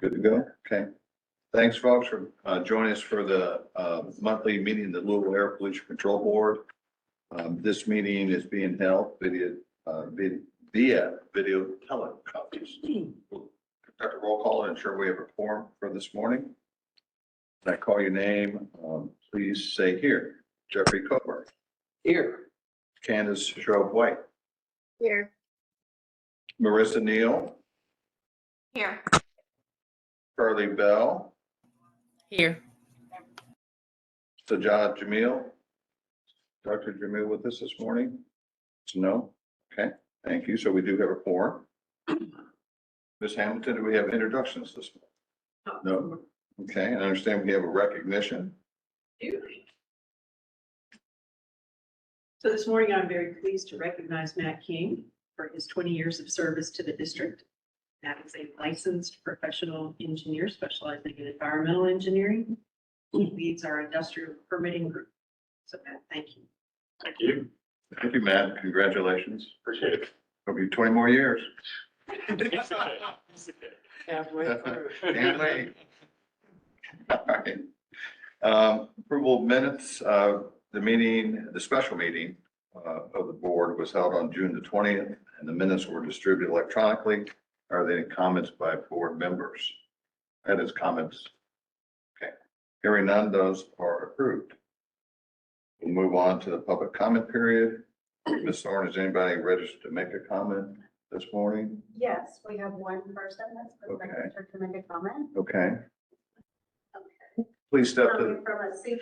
Good to go? Okay. Thanks, folks, for joining us for the monthly meeting of the Louisville Air Pollution Control Board. This meeting is being held via video teleconference. Conduct a roll call and ensure we have a quorum for this morning. When I call your name, please say here. Jeffrey Cover. Here. Candace Shrove White. Here. Marissa Neal. Here. Carly Bell. Here. Sajad Jamil. Dr. Jamil with us this morning? No? Okay, thank you. So we do have a quorum. Ms. Hamilton, do we have introductions this morning? No? Okay, I understand we have a recognition. So this morning, I'm very pleased to recognize Matt King for his 20 years of service to the district. Matt is a licensed professional engineer specializing in environmental engineering. He leads our industrial permitting group. So Matt, thank you. Thank you. Thank you, Matt. Congratulations. Appreciate it. It'll be 20 more years. Halfway through. Can't wait. All right. Approval of minutes, the special meeting of the board was held on June the 20th, and the minutes were distributed electronically. Are there any comments by board members? That is comments. Okay. Hearing none, those are approved. We'll move on to the public comment period. Ms. Thorne, is anybody registered to make a comment this morning? Yes, we have one person that's registered to make a comment. Okay. Please step to, Coming from a seat.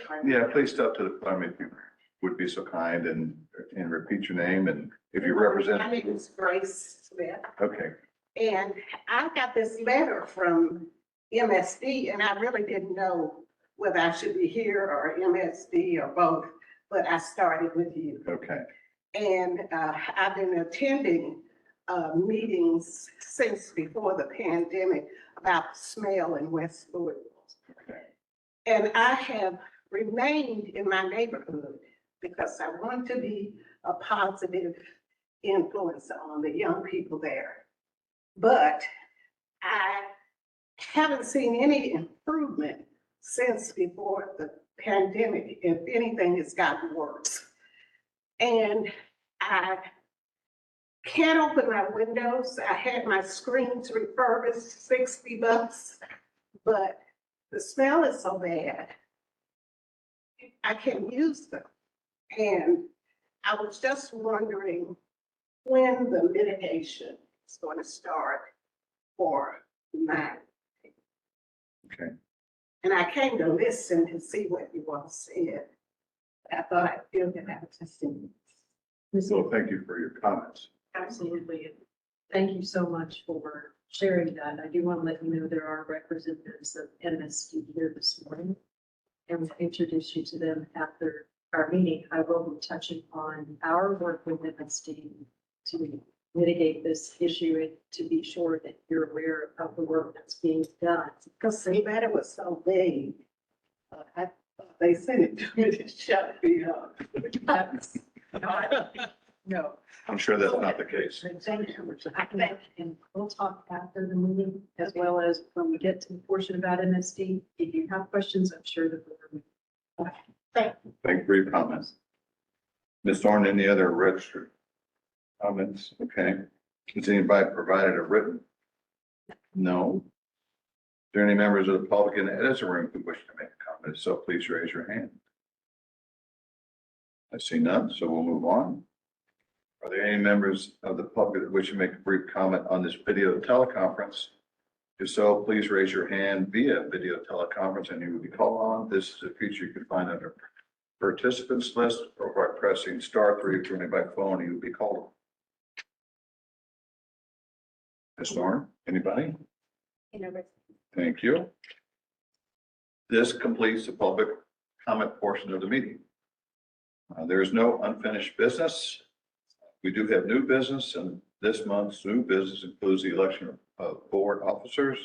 please step to the podium if you would be so kind and repeat your name and if you represent. My name is Grace Smith, Okay, and I got this letter from MSD, and I really didn't know whether I should be here or MSD or both, but I started with you. okay, And I've been attending meetings since before the pandemic about the smell in West Louisville. okay. And I have remained in my neighborhood because I want to be a positive influence on the young people there. But I haven't seen any improvement since before the pandemic. If anything, it's gotten worse. And I can't open my windows. I had my screens refurbished, $60, but the smell is so bad, I can't use them. And I was just wondering when the mitigation is going to start for mine. Okay. And I came to listen to see what you all said. I thought I'd feel that I was just in this. So thank you for your comments. Absolutely. And thank you so much for sharing that. I do want to let you know there are representatives of MSD here this morning, and we'll introduce you to them after our meeting. I will be touching on our work with MSD to mitigate this issue and to be sure that you're aware of the work that's being done. Because the letter was so vague. I thought they sent it to me to shut me up. That's not- No. I'm sure that's not the case. Thank you. And we'll talk after the meeting as well as when we get to the portion about MSD. If you have questions, I'm sure that we're. Thank you for your comments. Ms. Thorne, any other registered comments? Okay. Has anybody provided a written? No. Is there any members of the public in the editor room who wish to make a comment? So please raise your hand. I see none, so we'll move on. Are there any members of the public that wish to make a brief comment on this video teleconference? If so, please raise your hand via video teleconference and you will be called on. This is a feature you can find under participants list or by pressing *3 if joining by phone, you will be called on. Ms. Thorne, anybody? Thank you. This completes the public comment portion of the meeting. There is no unfinished business. We do have new business, and this month's new business includes the election of board officers.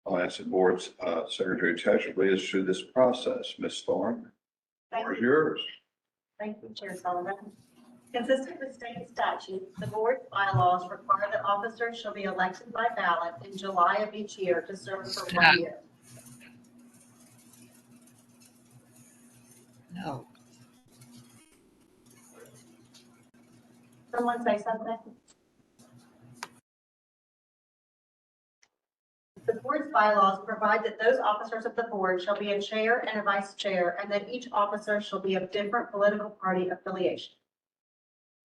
I'll ask the board's secretary treasurer to lead us through this process. Ms. Thorne, the floor is yours. Thank you, Chair Sullivan. Consistent with state statute, the board's bylaws require that officers shall be elected by ballot in July of each year to serve for 1 year. No. Someone say something? The board's bylaws provide that those officers of the board shall be a chair and a vice chair, and that each officer shall be of different political party affiliation.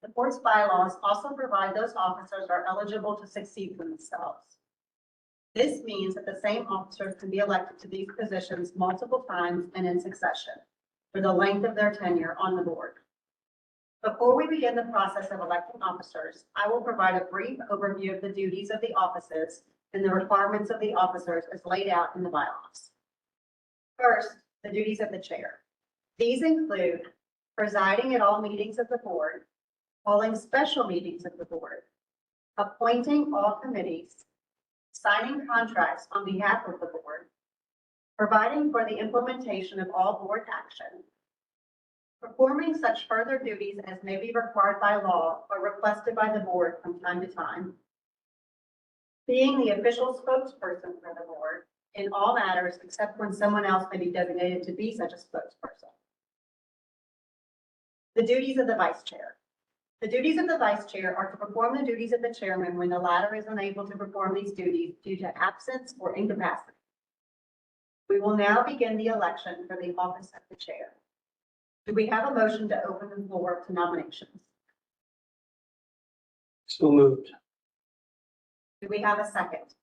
The board's bylaws also provide those officers are eligible to succeed themselves. This means that the same officers can be elected to these positions multiple times and in succession for the length of their tenure on the board. Before we begin the process of electing officers, I will provide a brief overview of the duties of the offices and the requirements of the officers as laid out in the bylaws. First, the duties of the chair. These include presiding at all meetings of the board, calling special meetings of the board, appointing all committees, signing contracts on behalf of the board, providing for the implementation of all board action, performing such further duties as may be required by law or requested by the board from time to time, being the official spokesperson for the board in all matters except when someone else may be designated to be such a spokesperson. The duties of the vice chair. The duties of the vice chair are to perform the duties of the chairman when the latter is unable to perform these duties due to absence or incapacity. We will now begin the election for the office of the chair. Do we have a motion to open the floor to nominations? So moved. Do we have a second?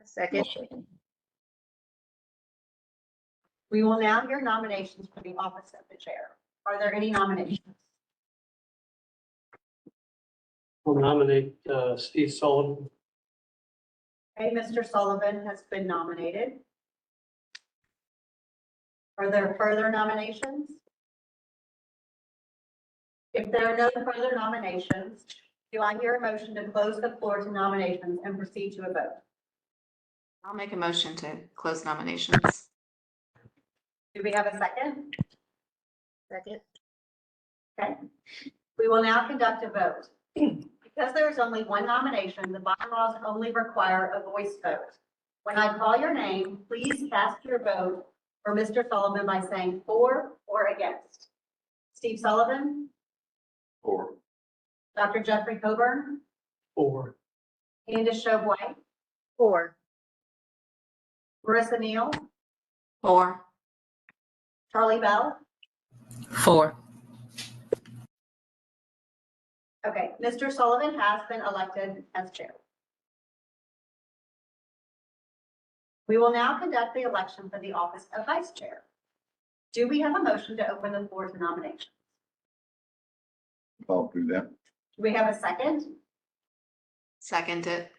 Second. We will now hear nominations for the office of the chair. Are there any nominations? I'll nominate Steve Sullivan. Okay, Mr. Sullivan has been nominated. Are there further nominations? If there are no further nominations, do I hear a motion to close the floor to nominations and proceed to a vote? I'll make a motion to close nominations. Do we have a second? Second. Okay. We will now conduct a vote. Because there is only one nomination, the bylaws only require a voice vote. When I call your name, please cast your vote for Mr. Sullivan by saying for or against. Steve Sullivan, Or, Dr. Jeffrey Coburn, Four. Candace Show White, Four. Marissa Neal, 4. Charlie Bell. 4. Okay, Mr. Sullivan has been elected as chair. We will now conduct the election for the office of vice chair. Do we have a motion to open the floor to nominations? I'll do that. Do we have a second? Second it.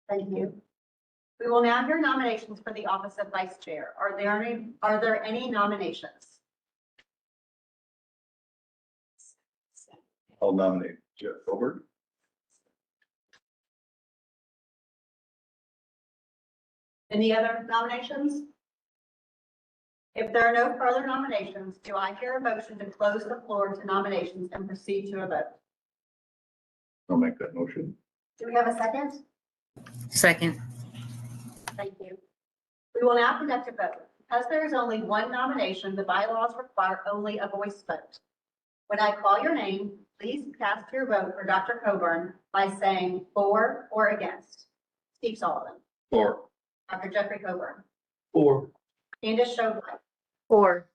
Thank you. We will now hear nominations for the office of vice chair. Are there any nominations? I'll nominate Jeff Colbert. Any other nominations? If there are no further nominations, do I hear a motion to close the floor to nominations and proceed to a vote? I'll make that motion. Do we have a second? Second. Thank you. We will now conduct a vote. Because there is only one nomination, the bylaws require only a voice vote. When I call your name, please cast your vote for Dr. Coburn by saying for or against. Steve Sullivan, Or, Dr. Jeffrey Coburn, Four. Candace Show White, 4.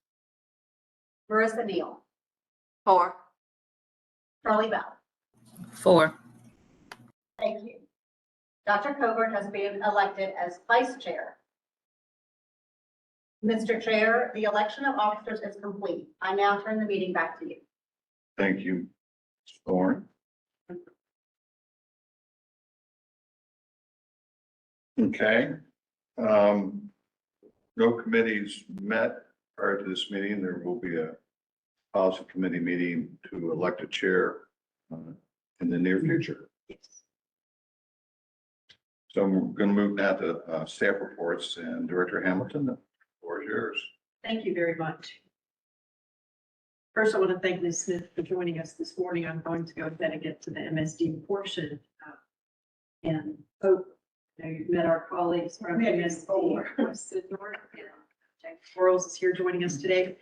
Marissa Neal, 4. Charlie Bell. 4. Thank you. Dr. Coburn has been elected as vice chair. Mr. Chair, the election of officers is complete. I now turn the meeting back to you. thank you, Thorne. Okay. No committees met prior to this meeting. There will be a policy committee meeting to elect a chair in the near future. So we're going to move now to staff reports, and Director Hamilton, the floor is yours. Thank you very much. First, I want to thank Ms. Smith for joining us this morning. I'm going to go ahead and get to the MSD portion. And hope, you know, you've met our colleagues from We had MSD. before. West North, and Jack Quarles is here joining us today.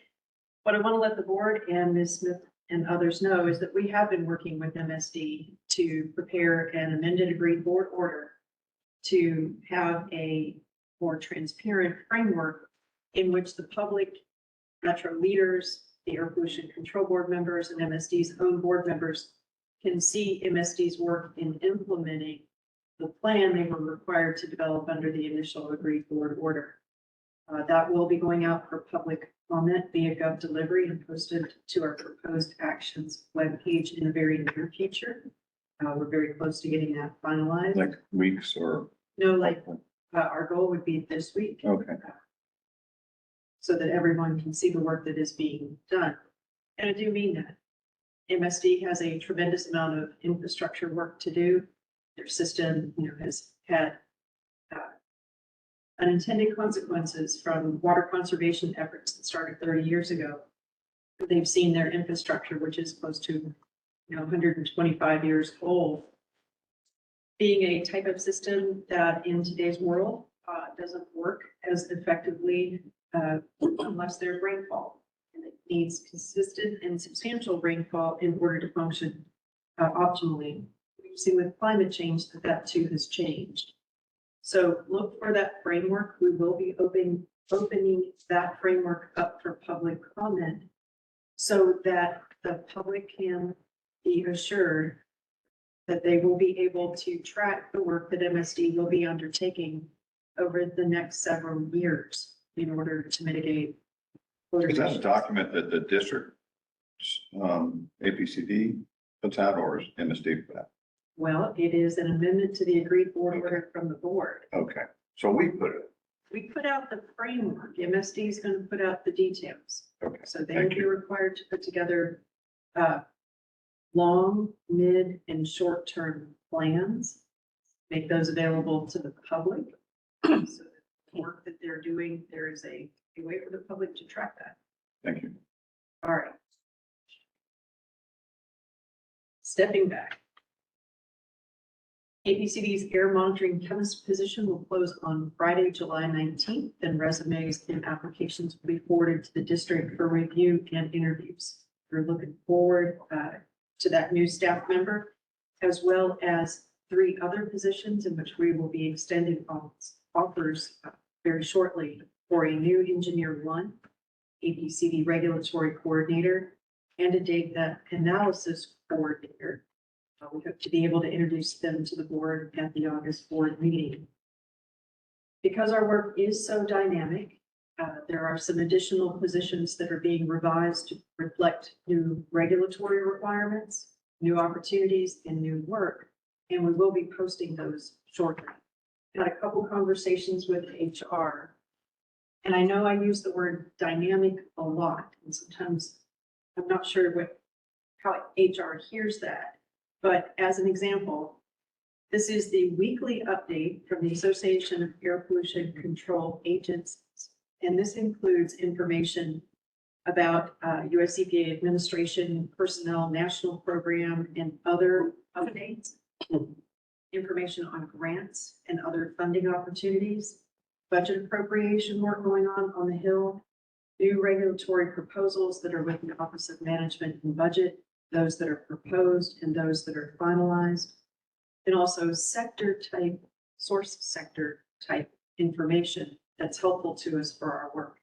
What I want to let the board and Ms. Smith and others know is that we have been working with MSD to prepare an amended agreed board order to have a more transparent framework in which the public, Metro leaders, the Air Pollution Control Board members, and MSD's own board members can see MSD's work in implementing the plan they were required to develop under the initial agreed board order. That will be going out for public comment via Gov Delivery and posted to our proposed actions webpage in the very near future. We're very close to getting that finalized. Like weeks or? No, like, our goal would be this week, Okay. so that everyone can see the work that is being done. And I do mean that. MSD has a tremendous amount of infrastructure work to do. Their system, you know, has had unintended consequences from water conservation efforts that started 30 years ago. They've seen their infrastructure, which is close to, you know, 125 years old, being a type of system that in today's world doesn't work as effectively unless there's rainfall. And it needs consistent and substantial rainfall in order to function optimally. We've seen with climate change that too has changed. So look for that framework. We will be opening that framework up for public comment so that the public can be assured that they will be able to track the work that MSD will be undertaking over the next several years in order to mitigate. Is that a document that the district, APCD puts out, or is MSD put out? Well, it is an amendment to the agreed board order from the board. Okay, so we put it, We put out the framework. MSD is going to put out the details. okay. So they will Thank be you. required to put together long, mid, and short-term plans, make those available to the public. So the work that they're doing, there is a way for the public to track that. Thank you. All right. Stepping back. APCD's air monitoring chemist position will close on Friday, July 19th, and resumes and applications will be forwarded to the district for review and interviews. We're looking forward to that new staff member, as well as 3 other positions in which we will be extending offers very shortly for a new engineer 1, APCD regulatory coordinator, and a data analysis coordinator. We hope to be able to introduce them to the board at the August board meeting. Because our work is so dynamic, there are some additional positions that are being revised to reflect new regulatory requirements, new opportunities, and new work, and we will be posting those shortly. Had a couple conversations with HR, and I know I use the word dynamic a lot, and sometimes I'm not sure how HR hears that. But as an example, this is the weekly update from the Association of Air Pollution Control Agents. And this includes information about US EPA administration, personnel, national program, and other updates. Information on grants and other funding opportunities, budget appropriation work going on the Hill, new regulatory proposals that are with the Office of Management and Budget, those that are proposed and those that are finalized, and also source sector type information that's helpful to us for our work.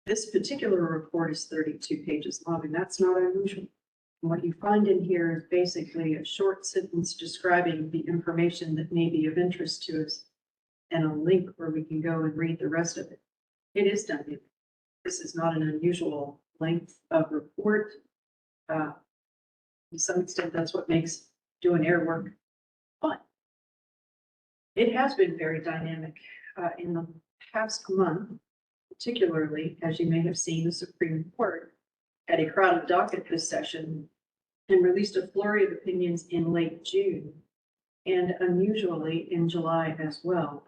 This particular report is 32 pages long, and that's not unusual. And what you find in here is basically a short sentence describing the information that may be of interest to us and a link where we can go and read the rest of it. It is dynamic. This is not an unusual length of report. To some extent, that's what makes doing air work fun. It has been very dynamic in the past month, particularly, as you may have seen, the Supreme Court had a crowded docket this session and released a flurry of opinions in late June and unusually in July as well,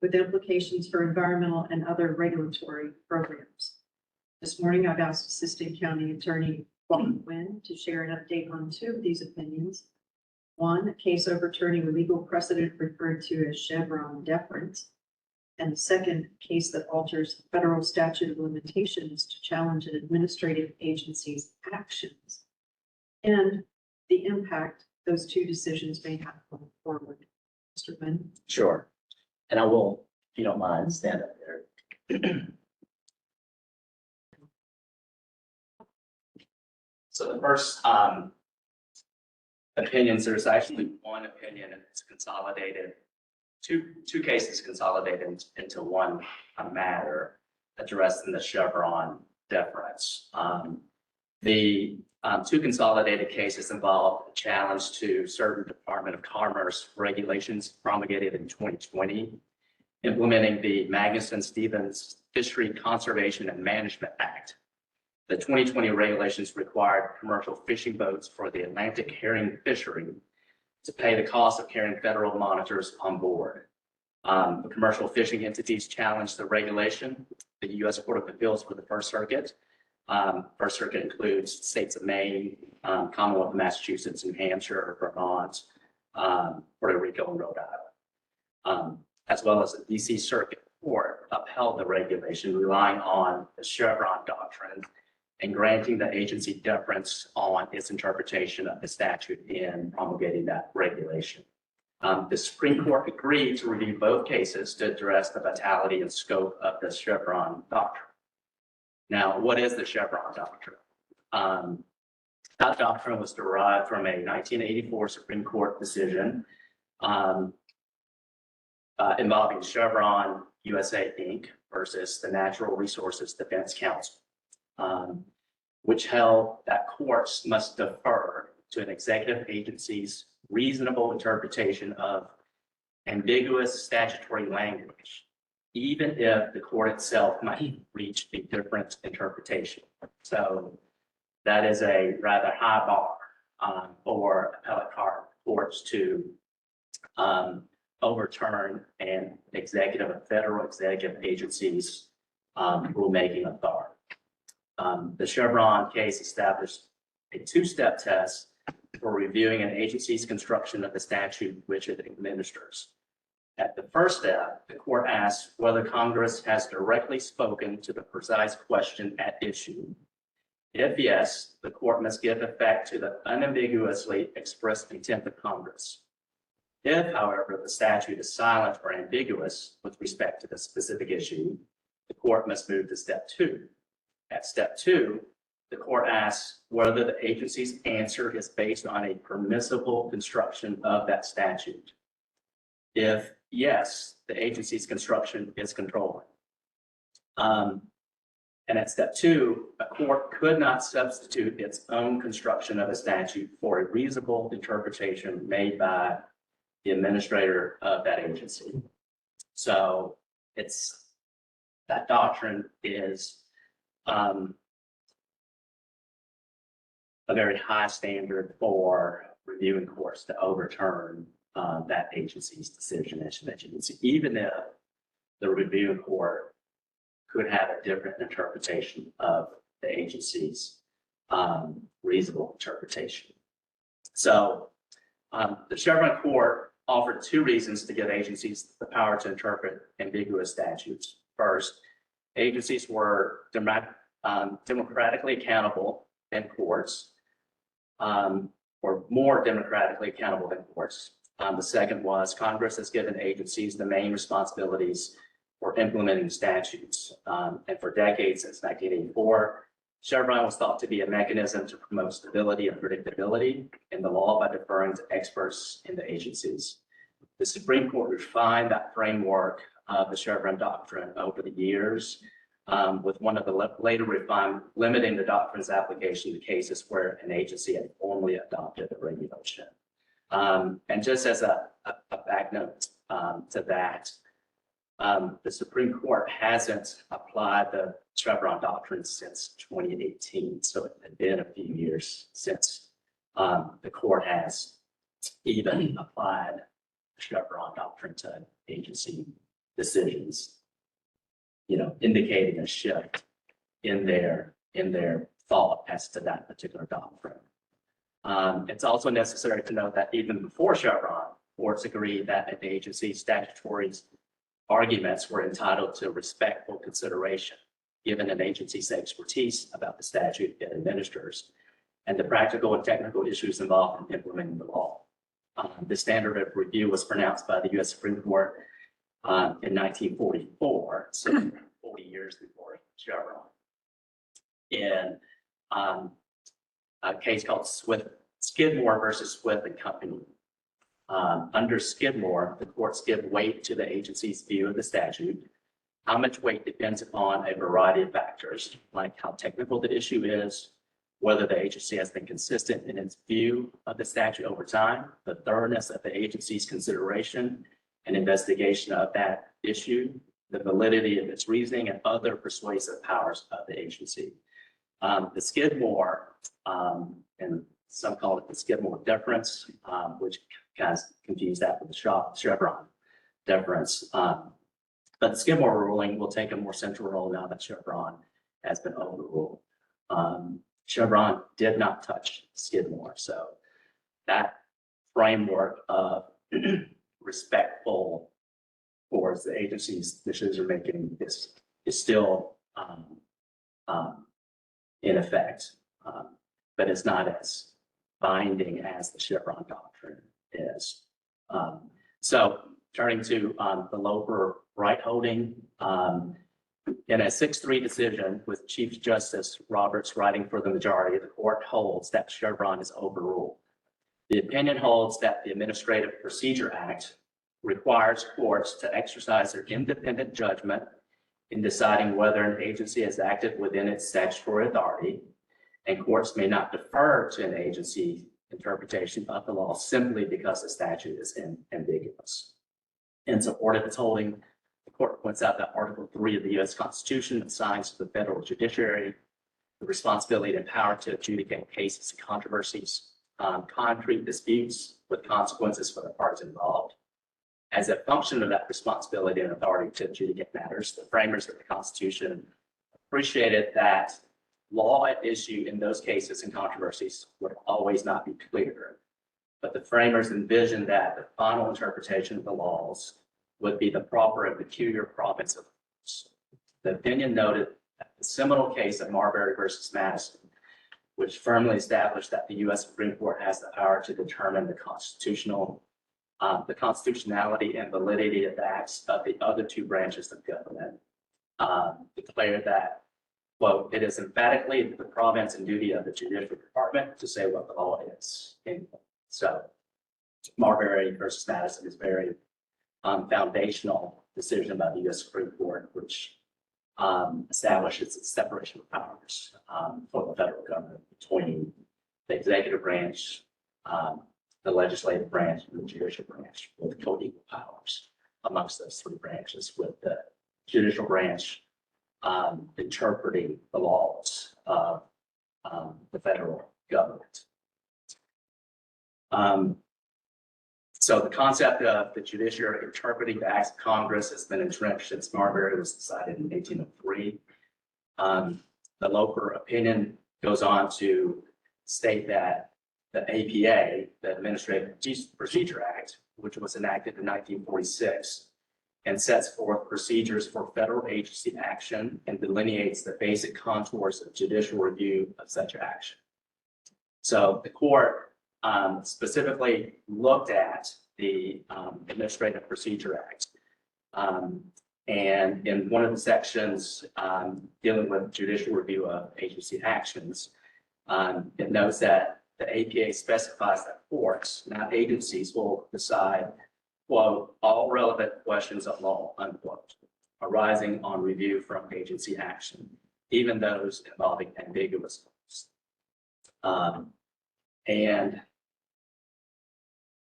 with implications for environmental and other regulatory programs. This morning, I've asked Assistant County Attorney Wong Nguyen to share an update on two of these opinions. One, a case overturning a legal precedent referred to as Chevron deference. And the second, a case that alters the federal statute of limitations to challenge an administrative agency's actions and the impact those two decisions may have going forward. Mr. Nguyen? Sure. And I will, if you don't mind, stand up there. So the first opinions, there's actually one opinion and it's consolidated, two cases consolidated into one matter addressing the Chevron deference. The two consolidated cases involve a challenge to certain Department of Commerce regulations promulgated in 2020, implementing the Magnuson-Stevens Fishery Conservation and Management Act. The 2020 regulations required commercial fishing boats for the Atlantic herring fishery to pay the cost of carrying federal monitors on board. The commercial fishing entities challenged the regulation. The U.S. Court of Appeals for the First Circuit. First Circuit includes states of Maine, Commonwealth of Massachusetts, New Hampshire, Vermont, Puerto Rico, and Rhode Island, as well as the DC Circuit Court upheld the regulation, relying on the Chevron doctrine and granting the agency deference on its interpretation of the statute in promulgating that regulation. The Supreme Court agreed to review both cases to address the vitality and scope of the Chevron doctrine. Now, what is the Chevron doctrine? That doctrine was derived from a 1984 Supreme Court decision involving Chevron USA Inc. versus the Natural Resources Defense Council, which held that courts must defer to an executive agency's reasonable interpretation of ambiguous statutory language, even if the court itself might reach a different interpretation. So that is a rather high bar for appellate courts to overturn an executive, a federal executive agency's rulemaking authority. The Chevron case established a two-step test for reviewing an agency's construction of the statute which it administers. At the first step, the court asks whether Congress has directly spoken to the precise question at issue. If yes, the court must give effect to the unambiguously expressed intent of Congress. If, however, the statute is silent or ambiguous with respect to the specific issue, the court must move to step two. At step two, the court asks whether the agency's answer is based on a permissible construction of that statute. If yes, the agency's construction is controlling. And at step two, a court could not substitute its own construction of a statute for a reasonable interpretation made by the administrator of that agency. So that doctrine is a very high standard for reviewing courts to overturn that agency's decision, even if the reviewing court could have a different interpretation of the agency's reasonable interpretation. So the Chevron court offered two reasons to give agencies the power to interpret ambiguous statutes. First, agencies were democratically accountable than courts, or more democratically accountable than courts. The second was Congress has given agencies the main responsibilities for implementing statutes. And for decades, since 1984, Chevron was thought to be a mechanism to promote stability and predictability in the law by deferring to experts in the agencies. The Supreme Court refined that framework of the Chevron doctrine over the years, with one of the later refined limiting the doctrine's application to cases where an agency had formally adopted the regulation. And just as a back note to that, the Supreme Court hasn't applied the Chevron doctrine since 2018. So it had been a few years since the court has even applied the Chevron doctrine to agency decisions, indicating a shift in their thought as to that particular doctrine. It's also necessary to note that even before Chevron, courts agreed that an agency's statutory arguments were entitled to respectful consideration, given an agency's expertise about the statute it administers and the practical and technical issues involved in implementing the law. The standard of review was pronounced by the U.S. Supreme Court in 1944, so 40 years before Chevron. In a case called Skidmore versus Swift and Company. Under Skidmore, the courts give weight to the agency's view of the statute. How much weight depends upon a variety of factors, like how technical the issue is, whether the agency has been consistent in its view of the statute over time, the thoroughness of the agency's consideration and investigation of that issue, the validity of its reasoning, and other persuasive powers of the agency. The Skidmore, and some call it the Skidmore deference, which kind of confuse that with the Chevron deference. But the Skidmore ruling will take a more central role now that Chevron has been overruled. Chevron did not touch Skidmore, so that framework of respectful towards the agency's decision making is still in effect, but it's not as binding as the Chevron doctrine is. So turning to the Loper right holding, in a 6-3 decision with Chief Justice Roberts writing for the majority, the court holds that Chevron is overruled. The opinion holds that the Administrative Procedure Act requires courts to exercise their independent judgment in deciding whether an agency has acted within its statutory authority, and courts may not defer to an agency interpretation of the law simply because the statute is ambiguous. In support of its holding, the court points out that Article 3 of the U.S. Constitution assigns to the federal judiciary the responsibility and power to adjudicate cases and controversies, concrete disputes with consequences for the parties involved. As a function of that responsibility and authority to adjudicate matters, the framers of the Constitution appreciated that law at issue in those cases and controversies would always not be clear. But the framers envisioned that the final interpretation of the laws would be the proper and peculiar province of courts. The opinion noted that the seminal case of Marbury versus Madison, which firmly established that the U.S. Supreme Court has the power to determine the constitutionality and validity of the acts of the other two branches of government, declared that, quote, it is emphatically the province and duty of the judicial department to say what the law is. So Marbury versus Madison is very foundational decision by the U.S. Supreme Court, which establishes its separation of powers for the federal government between the executive branch, the legislative branch, and the judicial branch, with co-equal powers amongst those three branches, with the judicial branch interpreting the laws of the federal government. So the concept of the judiciary interpreting the acts of Congress has been entrenched since Marbury was decided in 1803. The Loper opinion goes on to state that the APA, the Administrative Procedure Act, which was enacted in 1946, and sets forth procedures for federal agency action and delineates the basic contours of judicial review of such action. So the court specifically looked at the Administrative Procedure Act. And in one of the sections dealing with judicial review of agency actions, it notes that the APA specifies that courts, not agencies, will decide, quote, all relevant questions of law, unquote, arising on review from agency action, even those involving ambiguous laws. And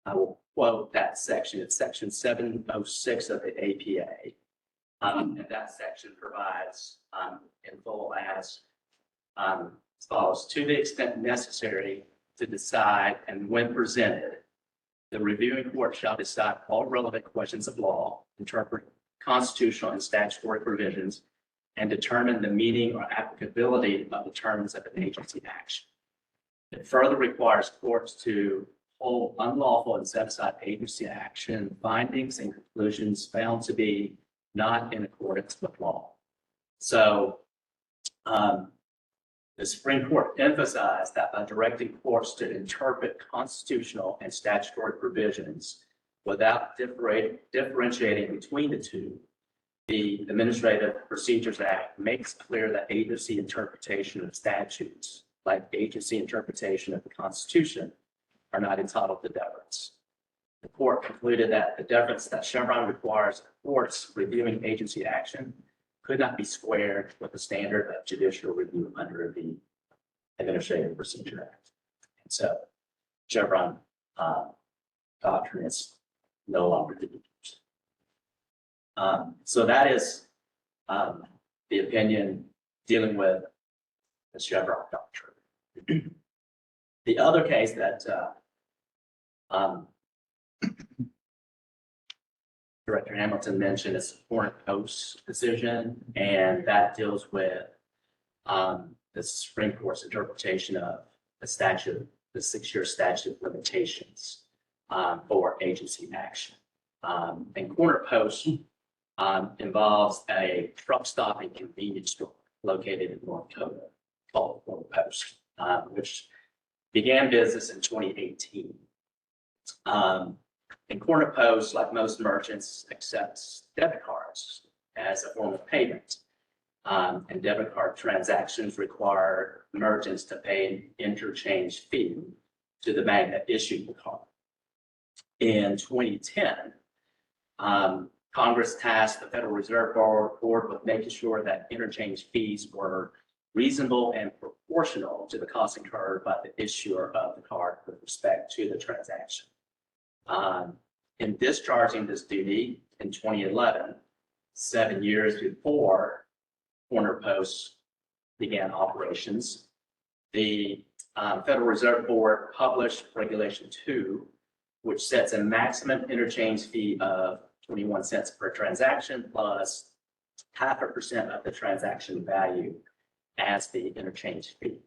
I will quote that section. It's section 706 of the APA. And that section provides in full as follows: to the extent necessary to decide and when presented, the reviewing court shall decide all relevant questions of law, interpret constitutional and statutory provisions, and determine the meaning or applicability of the terms of an agency action. It further requires courts to hold unlawful and set aside agency action findings and conclusions found to be not in accordance with law. So the Supreme Court emphasized that by directing courts to interpret constitutional and statutory provisions without differentiating between the two, the Administrative Procedures Act makes clear that agency interpretation of statutes, like agency interpretation of the Constitution, are not entitled to deference. The court concluded that the deference that Chevron requires courts reviewing agency action could not be squared with the standard of judicial review under the Administrative Procedure Act. And so Chevron doctrine is no longer to be used. So that is the opinion dealing with the Chevron doctrine. The other case that Director Hamilton mentioned is the Corner Post decision, and that deals with the Supreme Court's interpretation of the statute, the 6-year statute of limitations for agency action. And Corner Post involves a truck stop and convenience store located in North Dakota called Corner Post, which began business in 2018. And Corner Post, like most merchants, accepts debit cards as a form of payment. And debit card transactions require merchants to pay an interchange fee to the bank that issued the card. In 2010, Congress tasked the Federal Reserve Board with making sure that interchange fees were reasonable and proportional to the cost incurred by the issuer of the card with respect to the transaction. In discharging this duty in 2011, 7 years before Corner Post began operations, the Federal Reserve Board published Regulation 2, which sets a maximum interchange fee of 21 cents per transaction plus 0.5% of the transaction value as the interchange fee.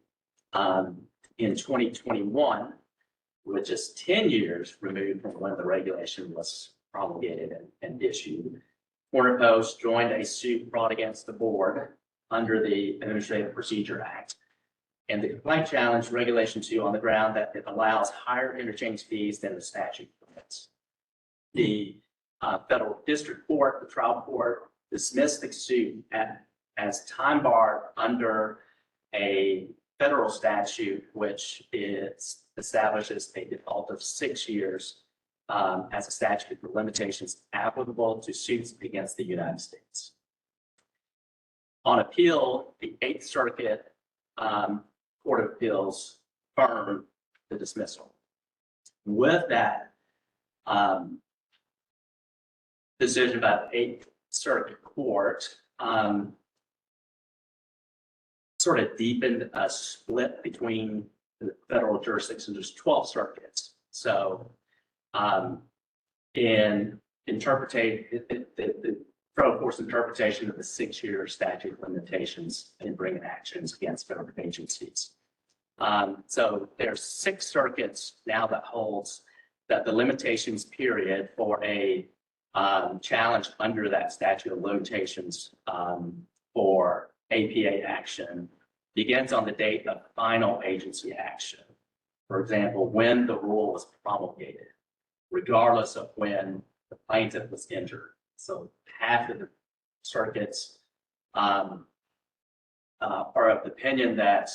In 2021, which is 10 years removed from when the regulation was promulgated and issued, Corner Post joined a suit brought against the board under the Administrative Procedure Act. And the complaint challenged Regulation 2 on the ground that it allows higher interchange fees than the statute permits. The federal district court, the trial court, dismissed the suit as time barred under a federal statute, which establishes a default of 6 years as a statute of limitations applicable to suits against the United States. On appeal, the Eighth Circuit Court of Appeals affirmed the dismissal. With that decision by the Eighth Circuit Court, sort of deepened a split between the federal jurisdictions. There's 12 circuits. So in interpreting the federal court's interpretation of the 6-year statute of limitations in bringing actions against federal agencies. So there's 6 circuits now that holds that the limitations period for a challenge under that statute of limitations for APA action begins on the date of final agency action. For example, when the rule was promulgated, regardless of when the plaintiff was injured. So half of the circuits are of the opinion that,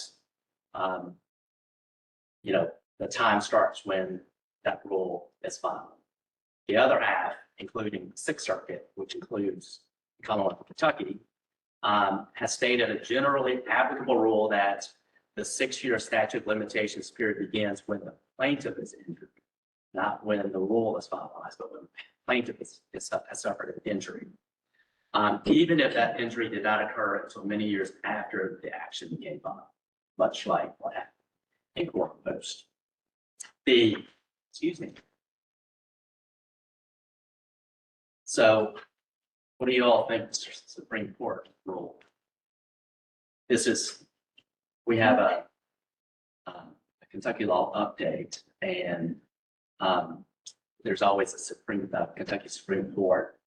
the time starts when that rule is final. The other half, including the 6th Circuit, which includes the Commonwealth of Kentucky, has stated a generally applicable rule that the 6-year statute of limitations period begins when the plaintiff is injured, not when the rule is finalized, but when the plaintiff has suffered an injury. Even if that injury did not occur until many years after the action became final, much like what happened in Corner Post. So what do you all think the Supreme Court ruled we have a Kentucky law update, and there's always a Kentucky Supreme Court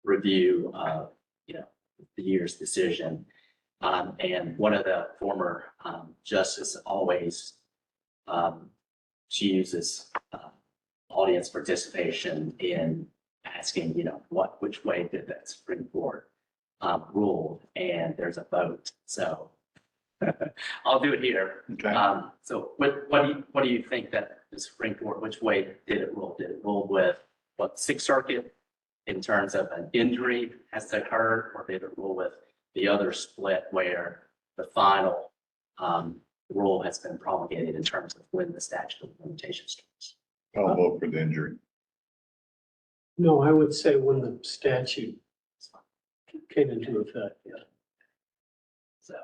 review of, the year's decision. And one of the former justices always, she uses audience participation in asking, which way did that Supreme Court rule, and there's a vote. So I'll do it here. Okay. So what do you think that the Supreme Court, which way did it rule? Did it rule with Sixth Circuit in terms of an injury has occurred, or did it rule with the other split where the final rule has been promulgated in terms of when the statute of limitations starts? I'll vote for the injury. No, I would say when the statute came into effect, yeah. So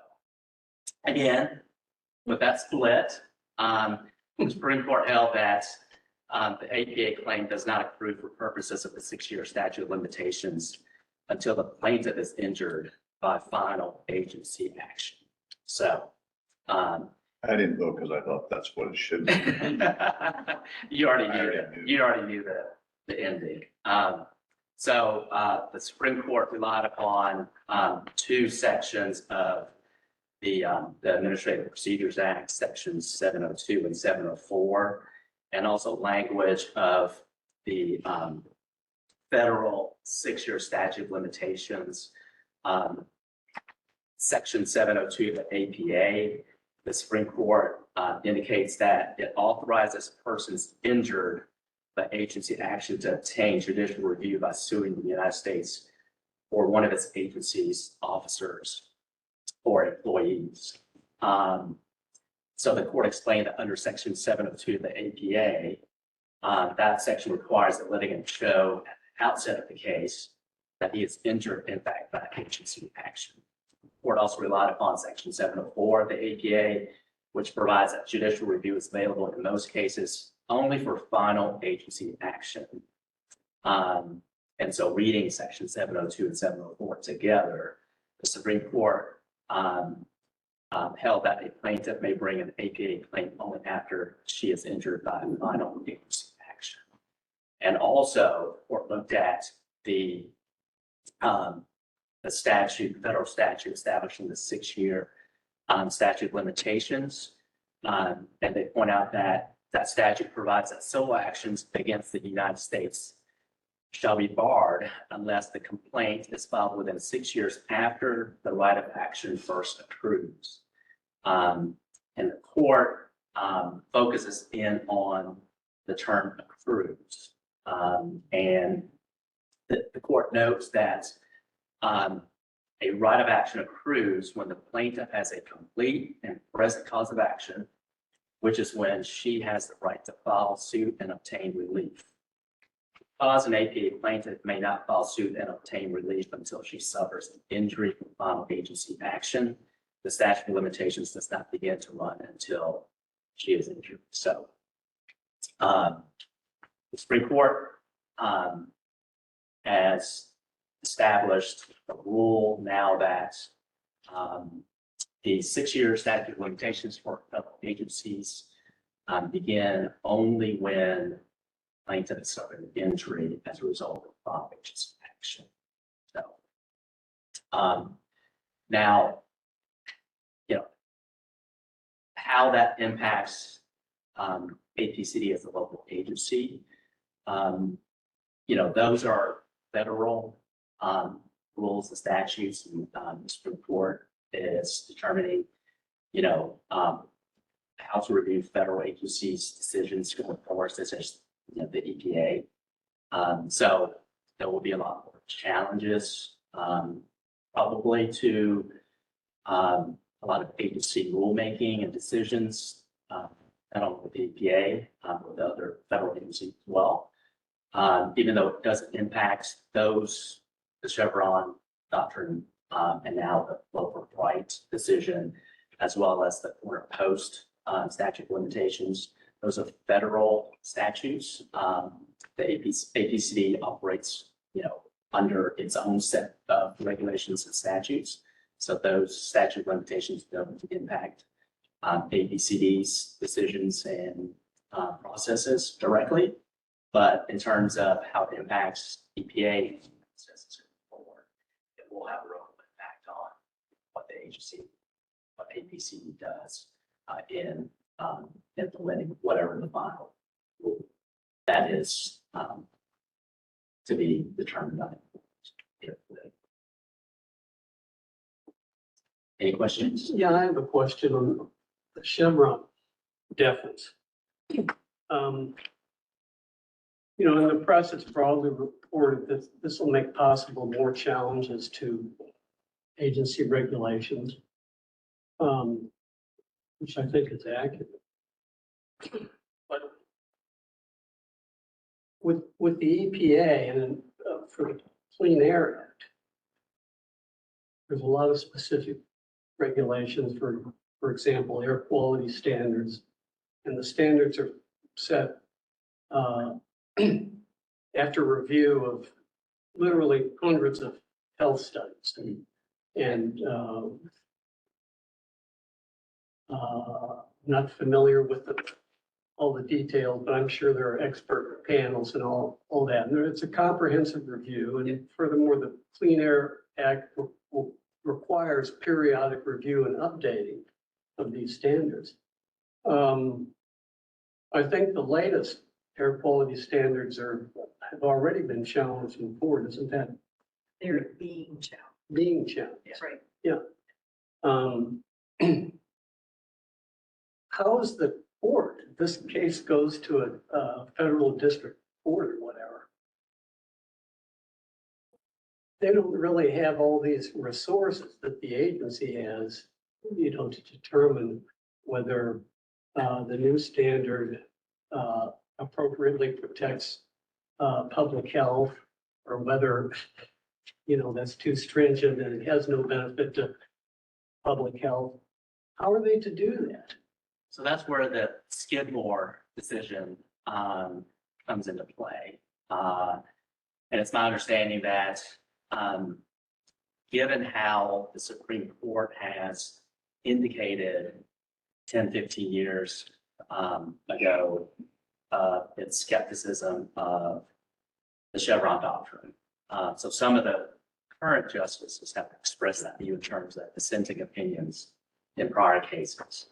again, with that split, the Supreme Court held that the APA claim does not accrue for purposes of the 6-year statute of limitations until the plaintiff is injured by final agency action. So I didn't vote because I thought that's what it should be. you already knew the ending. So the Supreme Court relied upon 2 sections of the Administrative Procedures Act, sections 702 and 704, and also language of the federal 6-year statute of limitations, section 702 of the APA. The Supreme Court indicates that it authorizes persons injured by agency action to obtain judicial review by suing the United States or one of its agencies, officers, or employees. So the court explained that under section 702 of the APA, that section requires that litigant show at the outset of the case that he is injured, in fact, by agency action. The court also relied upon section 704 of the APA, which provides that judicial review is available in most cases only for final agency action. And so reading section 702 and 704 together, the Supreme Court held that a plaintiff may bring an APA claim only after she is injured by final agency action. And also, the court looked at the federal statute establishing the 6-year statute of limitations. And they point out that that statute provides that civil actions against the United States shall be barred unless the complaint is filed within 6 years after the right of action first accrues. And the court focuses in on the term accrues. And the court notes that a right of action accrues when the plaintiff has a complete and present cause of action, which is when she has the right to file suit and obtain relief. Because an APA plaintiff may not file suit and obtain relief until she suffers an injury from final agency action, the statute of limitations does not begin to run until she is injured. So the Supreme Court has established a rule now that the 6-year statute of limitations for federal agencies begin only when plaintiff suffered an injury as a result of final agency action. So now, how that impacts APCD as a local agency, those are federal rules and statutes, and the Supreme Court is determining, how to review federal agencies' decisions going forward, such as the EPA. So there will be a lot more challenges, probably to a lot of agency rulemaking and decisions, not only with the EPA, with other federal agencies as well. Even though it doesn't impact the Chevron doctrine, and now the local right decision, as well as the corner post statute of limitations. Those are federal statutes. The APCD operates, under its own set of regulations and statutes. So those statute limitations don't impact ABCD's decisions and processes directly. But in terms of how it impacts EPA processes going forward, it will have a real impact on what the agency, what ABCD does in implementing whatever the final rule that is to be determined on. Any questions? Yeah, I have a question on the Chevron deference. You know, in the press, it's broadly reported that this will make possible more challenges to agency regulations, which I think is accurate. But with the EPA and for the Clean Air Act, there's a lot of specific regulations for example, air quality standards, and the standards are set after review of literally hundreds of health studies. And not familiar with all the details, but I'm sure there are expert panels and all that. And it's a comprehensive review. And furthermore, the Clean Air Act requires periodic review and updating of these standards. I think the latest air quality standards have already been challenged in court, isn't that They're being challenged. being challenged? That's right. How is the court, if this case goes to a federal district court or whatever, they don't really have all these resources that the agency has, you know, to determine whether the new standard appropriately protects public health, or whether, you know, that's too stringent and it has no benefit to public health. How are they to do that? So that's where the Skidmore decision comes into play. And it's my understanding that given how the Supreme Court has indicated 10, 15 years ago, its skepticism of the Chevron doctrine. So some of the current justices have expressed that view in terms of dissenting opinions in prior cases.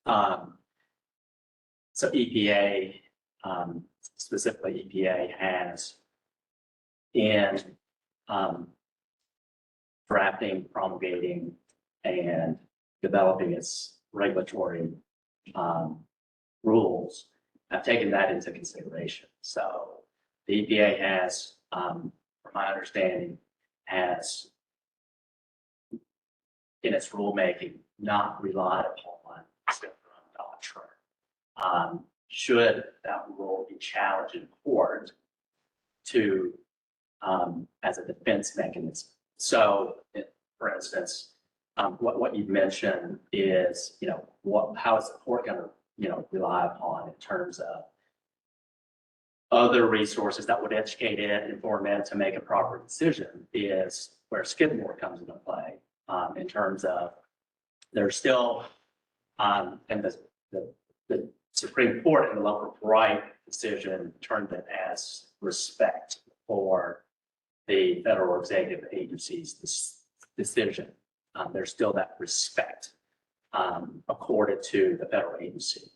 So EPA, specifically EPA, has in drafting, promulgating, and developing its regulatory rules, have taken that into consideration. So the EPA has, from my understanding, has in its rulemaking not relied upon Skidmore doctrine. Should that rule be challenged in court to as a defense mechanism? So, for instance, what you mentioned is, you know, how is the court going to, you know, rely upon in terms of other resources that would educate it, inform it to make a proper decision, is where Skidmore comes into play in terms of there's still, and the Supreme Court in the local right decision termed it as respect for the federal executive agency's decision. There's still that respect accorded to the federal agency.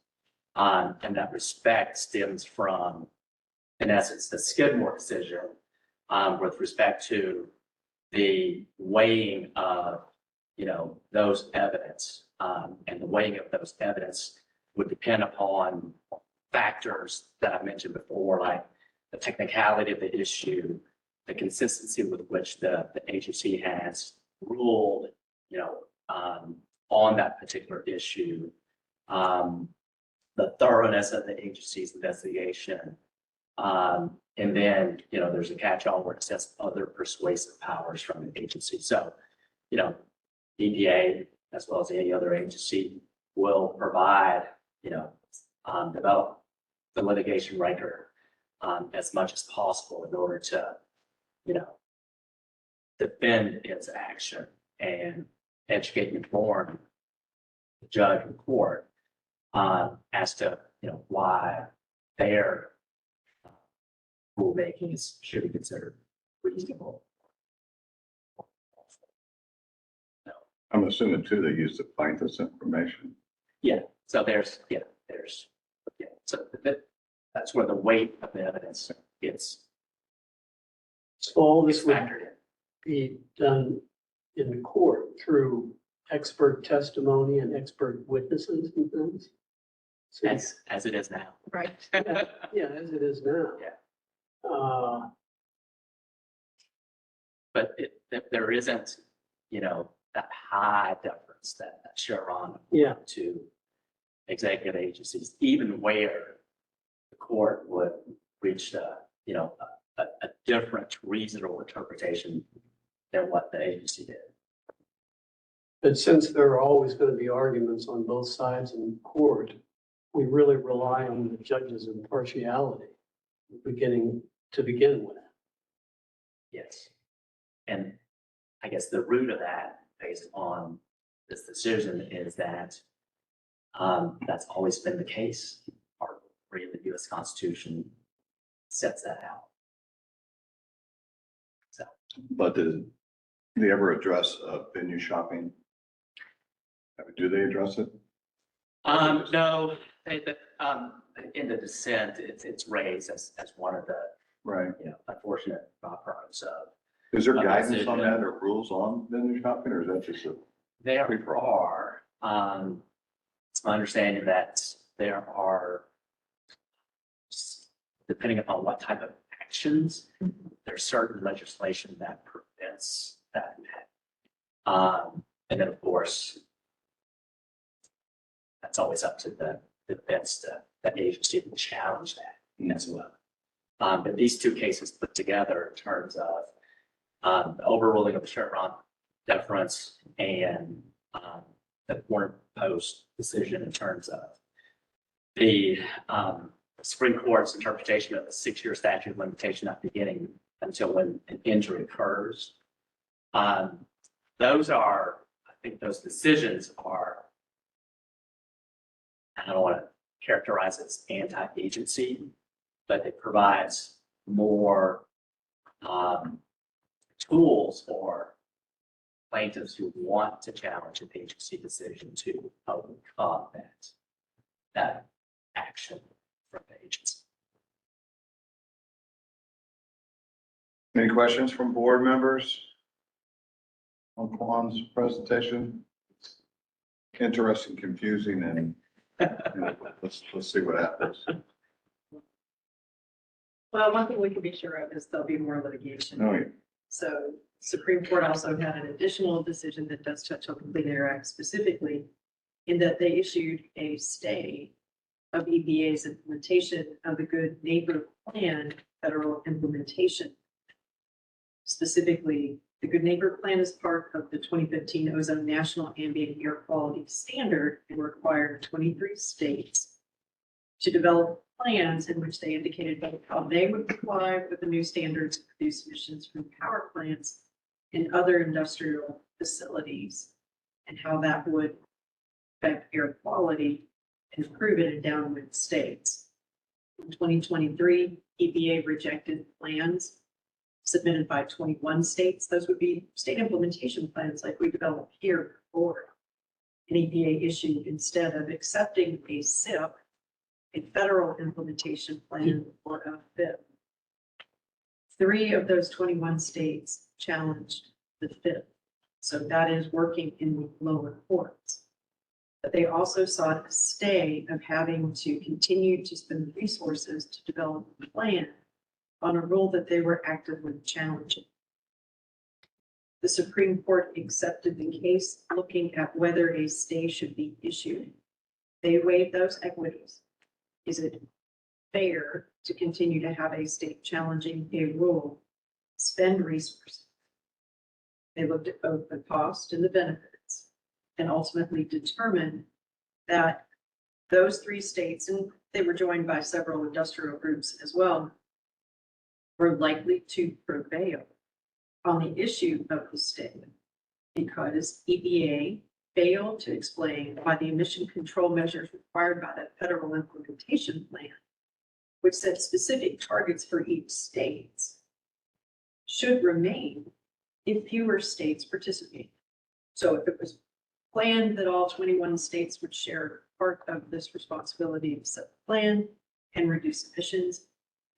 And that respect stems from, in essence, the Skidmore decision with respect to the weighing of, you know, those evidence. And the weighing of those evidence would depend upon factors that I mentioned before, like the technicality of the issue, the consistency with which the agency has ruled, you know, on that particular issue, the thoroughness of the agency's investigation, and then, you know, there's a catch-all where it says other persuasive powers from the agency. So, you know, EPA, as well as any other agency, will provide, you know, develop the litigation record as much as possible in order to, you know, defend its action and educate and inform the judge and court as to, why their rulemakings should be considered reasonable. I'm assuming too, they use the plaintiff's information. So so that's where the weight of the evidence gets So all this would factored in. be done in the court through expert testimony and expert witnesses and things? So- As it is now. Right. Yeah, as it is now. Yeah. But there isn't, that high deference that Chevron Yeah, to executive agencies, even where the court would reach a different reasonable interpretation than what the agency did. but since there are always going to be arguments on both sides in court, we really rely on the judge's impartiality to begin with. Yes. And I guess the root of that, based on this decision, is that that's always been the case. Article 3 of the U.S. Constitution sets that out. So, But did they ever address venue shopping? Do they address it? no, in the dissent, it's raised as one of the, Right. unfortunate byproducts of. Is there A guidance on decision. that or rules on venue shopping, or is that just a? There Free-for-all. are, it's my understanding that there are, depending upon what type of actions, there's certain legislation that prevents that. And then, of course, that's always up to the defense, the agency to challenge that as well. But these two cases put together in terms of the overruling of the Chevron deference and the Warner Post decision in terms of the Supreme Court's interpretation of the 6-year statute of limitation not beginning until when an injury occurs. Those are, I think those decisions are, I don't want to characterize it as anti-agency, but it provides more tools for plaintiffs who want to challenge an agency decision to overcome that action from the agency. Any questions from board members on Kwan's presentation? Interesting, confusing, and let's see what happens. Well, one thing we can be sure of is there'll be more litigation. Oh, yeah. So Supreme Court also had an additional decision that does touch on the Clean Air Act specifically, in that they issued a stay of EPA's implementation of the Good Neighbor Plan federal implementation. Specifically, the Good Neighbor Plan is part of the 2015 Ozone National Ambient Air Quality Standard and required 23 states to develop plans in which they indicated both how they would comply with the new standards to reduce emissions from power plants and other industrial facilities, and how that would affect air quality and improve it in downwind states. In 2023, EPA rejected plans submitted by 21 states. Those would be state implementation plans like we developed here before. An EPA issued, instead of accepting a SIP, a federal implementation plan, or a FIP. 3 of those 21 states challenged the FIP. So that is working in the lower courts. But they also sought a stay of having to continue to spend resources to develop a plan on a rule that they were actively challenging. The Supreme Court accepted the case, looking at whether a stay should be issued. They weighed those equities. Is it fair to continue to have a state challenging a rule, spend resources? They looked at both the cost and the benefits, and ultimately determined that those 3 states, and they were joined by several industrial groups as well, were likely to prevail on the issue of the stay. because EPA failed to explain why the emission control measures required by the federal implementation plan, which set specific targets for each state, should remain if fewer states participate. So if it was planned that all 21 states would share part of this responsibility to set the plan and reduce emissions,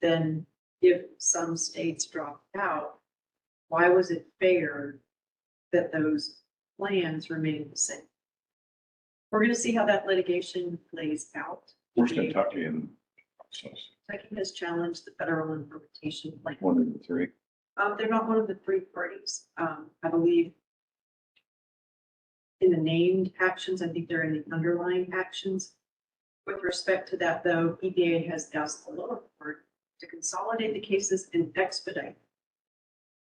then if some states dropped out, why was it fair that those plans remain the same? We're going to see how that litigation plays out. Where's Kentucky in the process? Kentucky has challenged the federal implementation plan. One of the three. They're not one of the three parties. I believe in the named actions, I think they're in the underlying actions. With respect to that, though, EPA has asked the lower court to consolidate the cases and expedite.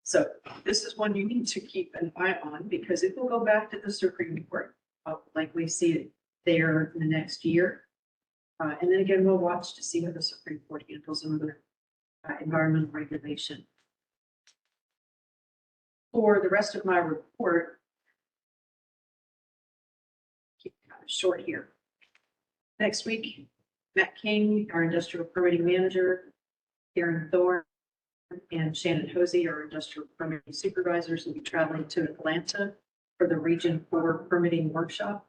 So this is one you need to keep an eye on because it will go back to the Supreme Court. I'll likely see it there in the next year. And then again, we'll watch to see how the Supreme Court handles another environmental regulation. For the rest of my report, keep it kind of short here. Next week, Matt King, our industrial permitting manager, Karen Thorne, and Shannon Hosey, our industrial permitting supervisors, will be traveling to Atlanta for the Region 4 permitting workshop.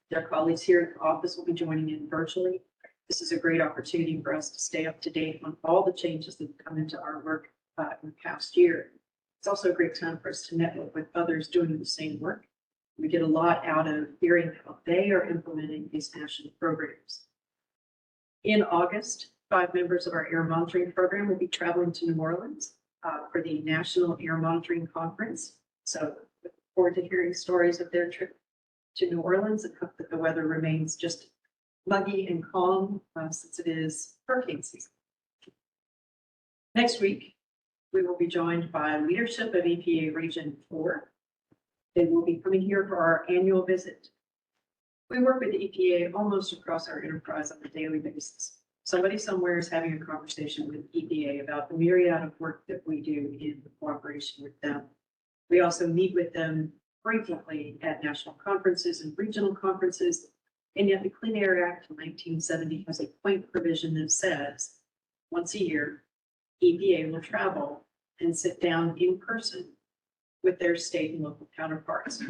Their colleagues here at the office will be joining in virtually. This is a great opportunity for us to stay up to date on all the changes that have come into our work in the past year. It's also a great time for us to network with others doing the same work. We get a lot out of hearing how they are implementing these national programs. In August, 5 members of our air monitoring program will be traveling to New Orleans for the National Air Monitoring Conference. So look forward to hearing stories of their trip to New Orleans and hope that the weather remains just muggy and calm since it is hurricane season. Next week, we will be joined by leadership of EPA Region 4. They will be coming here for our annual visit. We work with the EPA almost across our enterprise on a daily basis. Somebody somewhere is having a conversation with EPA about the myriad of work that we do in cooperation with them. We also meet with them frequently at national conferences and regional conferences. And yet the Clean Air Act of 1970 has a quaint provision that says once a year, EPA will travel and sit down in person with their state and local counterparts.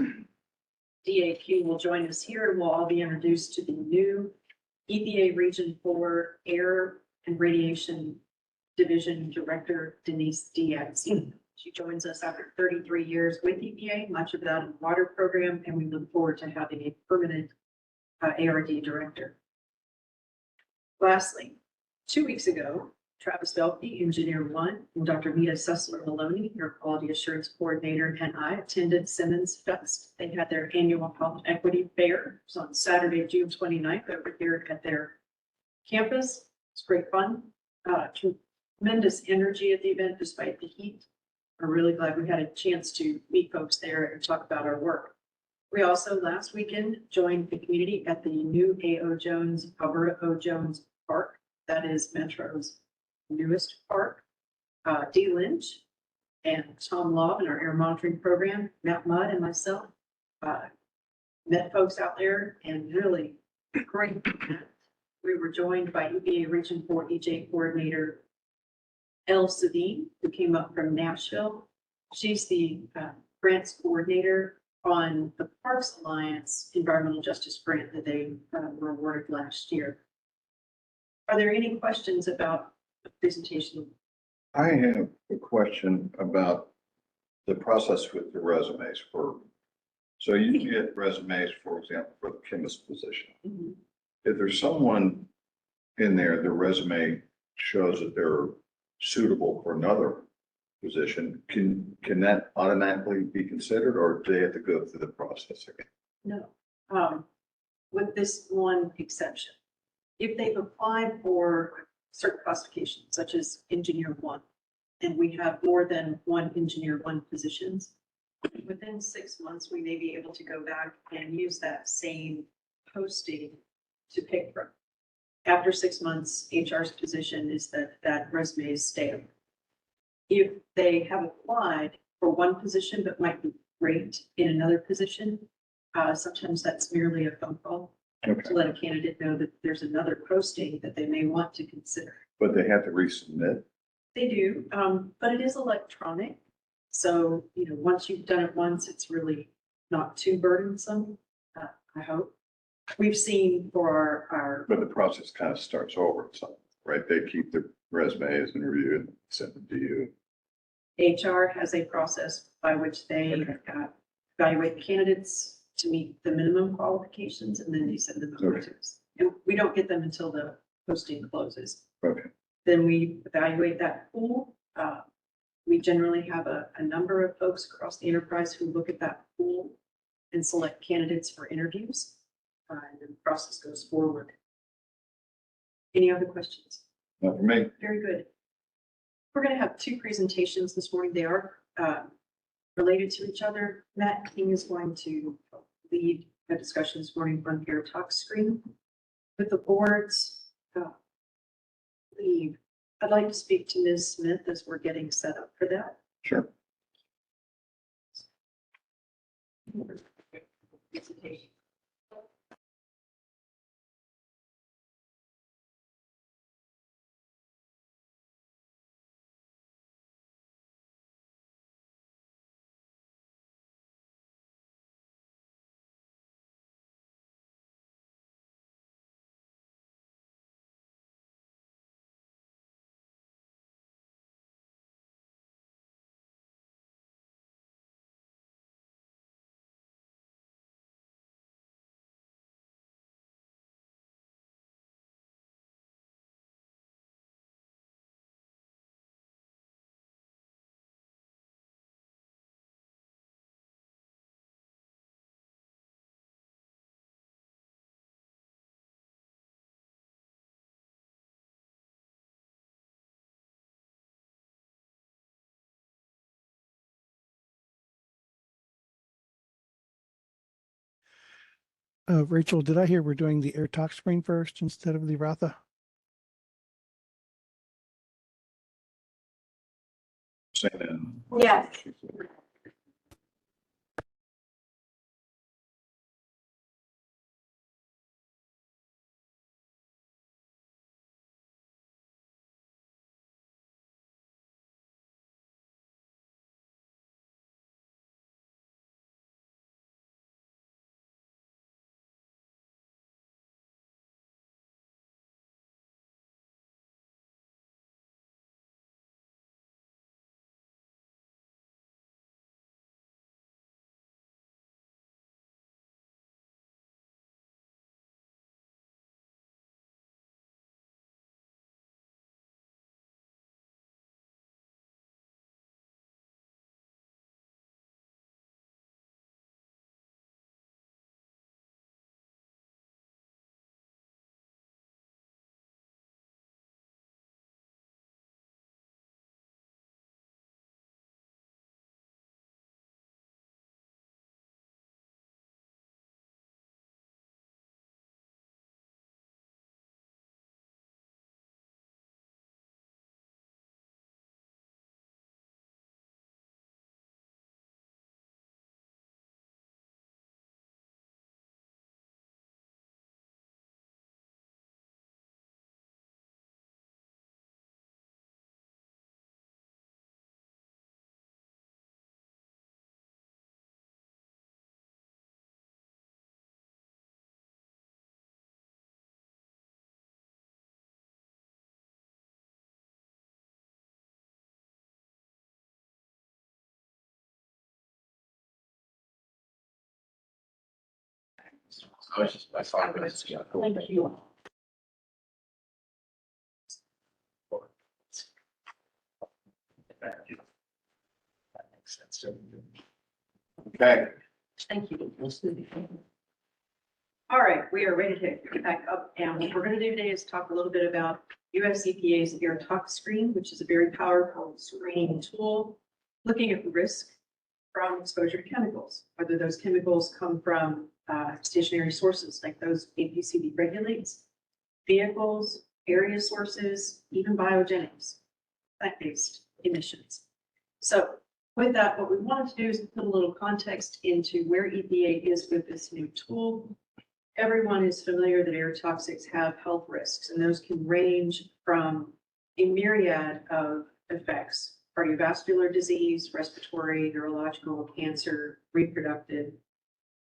DAQ will join us here and we'll all be introduced to the new EPA Region 4 Air and Radiation Division Director, Denise Diaz. She joins us after 33 years with EPA, much of that in the water program, and we look forward to having a permanent ARD director. Lastly, 2 weeks ago, Travis Velke, Engineer 1, and Dr. Mita Sessler-Maloney, your Quality Assurance Coordinator, and I attended Simmons Fest. They had their annual Health Equity Fair. It was on Saturday, June 29th, over here at their campus. It's great fun. Tremendous energy at the event despite the heat. We're really glad we had a chance to meet folks there and talk about our work. We also last weekend joined the community at the new A.O. Jones, Alberta O. Jones Park. That is Metro's newest park. Dee Lynch and Tom Law in our air monitoring program, Matt Mudd and myself met folks out there and really great. We were joined by EPA Region 4 EJ Coordinator Elle Savine, who came up from Nashville. She's the grants coordinator on the Parks Alliance Environmental Justice Grant that they were awarded last year. Are there any questions about the presentation? I have a question about the process with the resumes so you get resumes, for example, for the chemist position. Mm-hmm. If there's someone in there, the resume shows that they're suitable for another position, can that automatically be considered or do they have to go through the process again? No, with this one exception. If they've applied for certain classifications, such as Engineer 1, and we have more than one Engineer 1 positions, within 6 months, we may be able to go back and use that same posting to pick from. After 6 months, HR's position is that that resume is stale. If they have applied for one position but might be rate in another position. Sometimes that's merely a phone call Okay, to let a candidate know that there's another posting that they may want to consider. but they have to resubmit. They do, but it is electronic. So, once you've done it once, it's really not too burdensome, I hope. We've seen for our, But the process kind of starts over, so, right? They keep the resumes and review it, and send them to you. HR has a process by which they Okay. evaluate the candidates to meet the minimum qualifications, and then they send them over Okay. to us. And we don't get them until the posting closes. Okay, Then we evaluate that pool. We generally have a number of folks across the enterprise who look at that pool and select candidates for interviews. And then the process goes forward. Any other questions? not for me. Very good. We're going to have two presentations this morning. They are related to each other. Matt King is going to lead a discussion this morning on your talk screen with the board's leave. I'd like to speak to Ms. Smith as we're getting set up for that. Sure. Presentation. Rachel, did I hear we're doing the air talk screen first instead of the Ratha? Saying that. Yes. Thank you. That makes sense. Okay, Thank you. All right, we are ready to get back up, and what we're going to do today is talk a little bit about US EPA's air talk screen, which is a very powerful screening tool looking at risk from exposure to chemicals, whether those chemicals come from stationary sources like those APCD regulates, vehicles, area sources, even biogenics, plant-based emissions. So With that, what we wanted to do is put a little context into where EPA is with this new tool. Everyone is familiar that air toxics have health risks, and those can range from a myriad of effects: cardiovascular disease, respiratory, neurological, cancer, reproductive,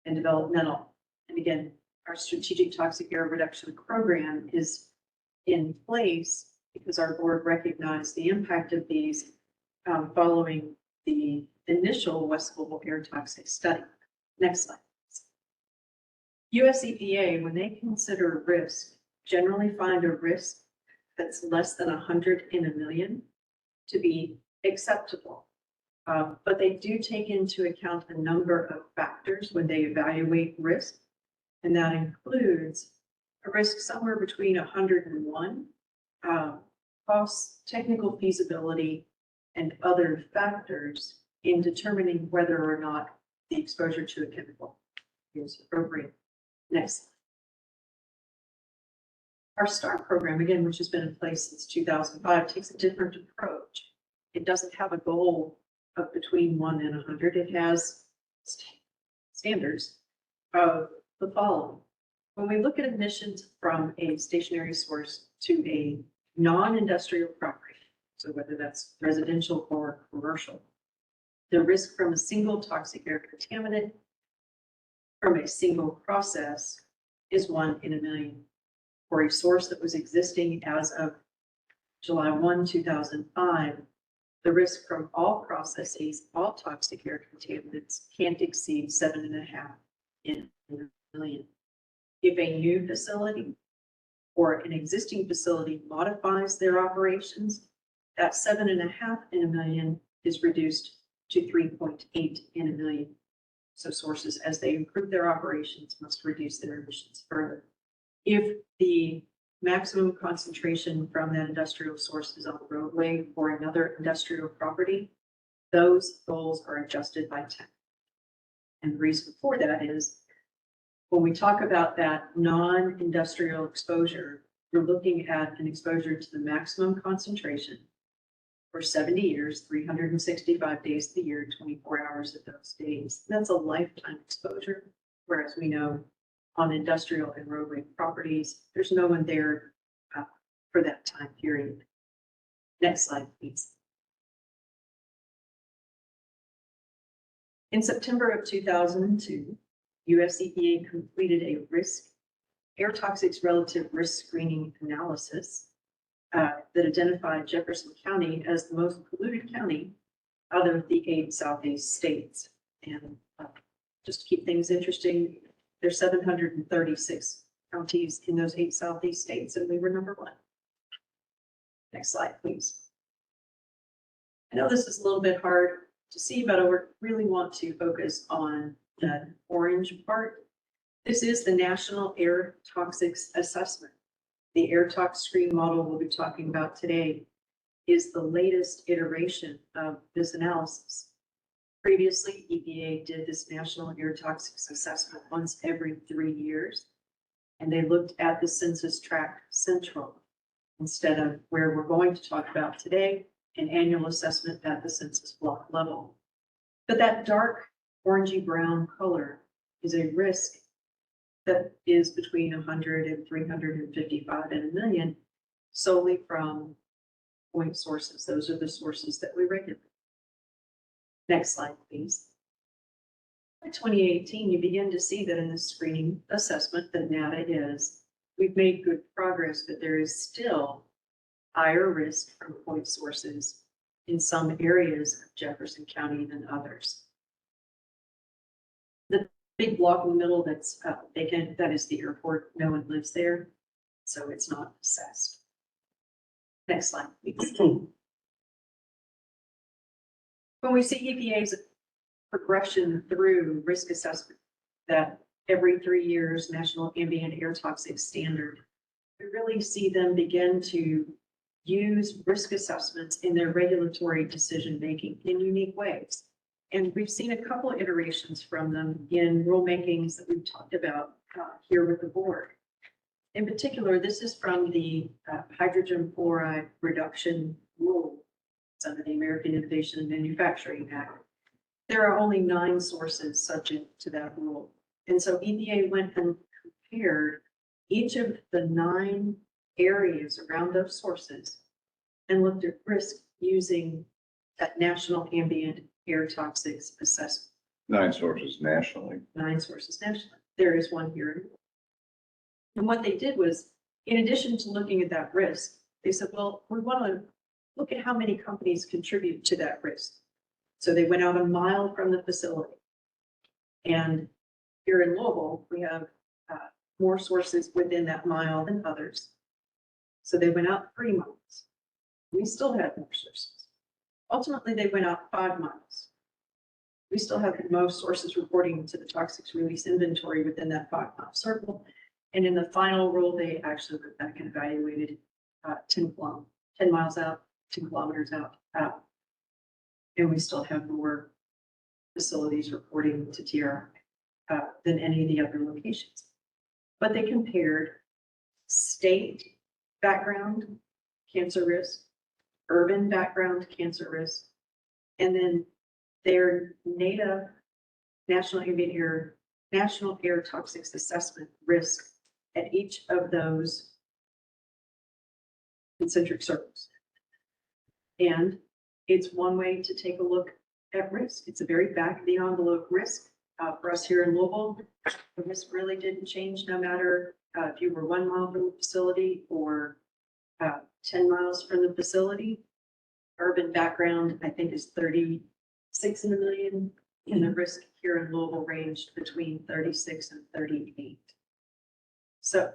and developmental. And again, our strategic toxic air reduction program is in place because our board recognized the impact of these following the initial West Global air toxic study. Next slide. US EPA, when they consider risk, generally find a risk that's less than 100 in a million to be acceptable. But they do take into account a number of factors when they evaluate risk, and that includes a risk somewhere between 101, cost, technical feasibility, and other factors in determining whether or not the exposure to a chemical is appropriate. Next. Our STAR program, again, which has been in place since 2005, takes a different approach. It doesn't have a goal of between 1 and 100. It has standards of the following. When we look at emissions from a stationary source to a non-industrial property, so whether that's residential or commercial, the risk from a single toxic air contaminant from a single process is 1 in a million. For a source that was existing as of July 1, 2005, the risk from all processes, all toxic air contaminants, can't exceed 7.5 in a million. If a new facility or an existing facility modifies their operations, that 7.5 in a million is reduced to 3.8 in a million. So sources, as they improve their operations, must reduce their emissions further. If the maximum concentration from that industrial source is on the roadway or another industrial property, those goals are adjusted by 10. And the reason for that is when we talk about that non-industrial exposure, we're looking at an exposure to the maximum concentration for 70 years, 365 days of the year, 24 hours of those days. That's a lifetime exposure, whereas we know on industrial and roadway properties, there's no one there for that time period. Next slide, please. In September of 2002, US EPA completed a air toxics relative risk screening analysis that identified Jefferson County as the most polluted county out of the 8 Southeast states. And just to keep things interesting, there's 736 counties in those 8 Southeast states, and we were number 1. Next slide, please. I know this is a little bit hard to see, but I really want to focus on that orange part. This is the National Air Toxics Assessment. The air tox screen model we'll be talking about today is the latest iteration of this analysis. Previously, EPA did this National Air Toxics Assessment once every 3 years, and they looked at the census tract central instead of where we're going to talk about today, an annual assessment at the census block level. But that dark orangey brown color is a risk that is between 100 and 355 in a million solely from point sources. Those are the sources that we regulate. Next slide, please. By 2018, you begin to see that in the screening assessment that NATA is, we've made good progress, but there is still higher risk from point sources in some areas of Jefferson County than others. The big block in the middle that's vacant, that is the airport. No one lives there, so it's not assessed. Next slide, please. When we see EPA's progression through risk assessment, that every 3 years National Ambient Air Toxics Standard, we really see them begin to use risk assessments in their regulatory decision-making in unique ways. And we've seen a couple of iterations from them in rulemakings that we've talked about here with the board. In particular, this is from the hydrogen fluoride reduction rule. It's under the American Innovation and Manufacturing Act. There are only 9 sources subject to that rule. And so EPA went and compared each of the 9 areas around those sources and looked at risk using that National Ambient Air Toxics Assessment. 9 sources nationally. 9 sources nationally. There is one here. And what they did was, in addition to looking at that risk, they said, well, we want to look at how many companies contribute to that risk. So they went out a mile from the facility. And here in Louisville, we have more sources within that mile than others. So they went out 3 miles. We still had more sources. Ultimately, they went out 5 miles. We still have the most sources reporting to the toxics release inventory within that 5-mile circle. And in the final rule, they actually went back and evaluated 10 miles out, 10 kilometers out. And we still have more facilities reporting to TRI than any of the other locations. But they compared state background cancer risk, urban background cancer risk, and then their NATA, National Air Toxics Assessment risk at each of those concentric circles. And it's one way to take a look at risk. It's a very back of the envelope risk. For us here in Louisville, the risk really didn't change no matter if you were 1 mile from the facility or 10 miles from the facility. Urban background, I think, is 36 in a million, and the risk here in Louisville ranged between 36 and 38. So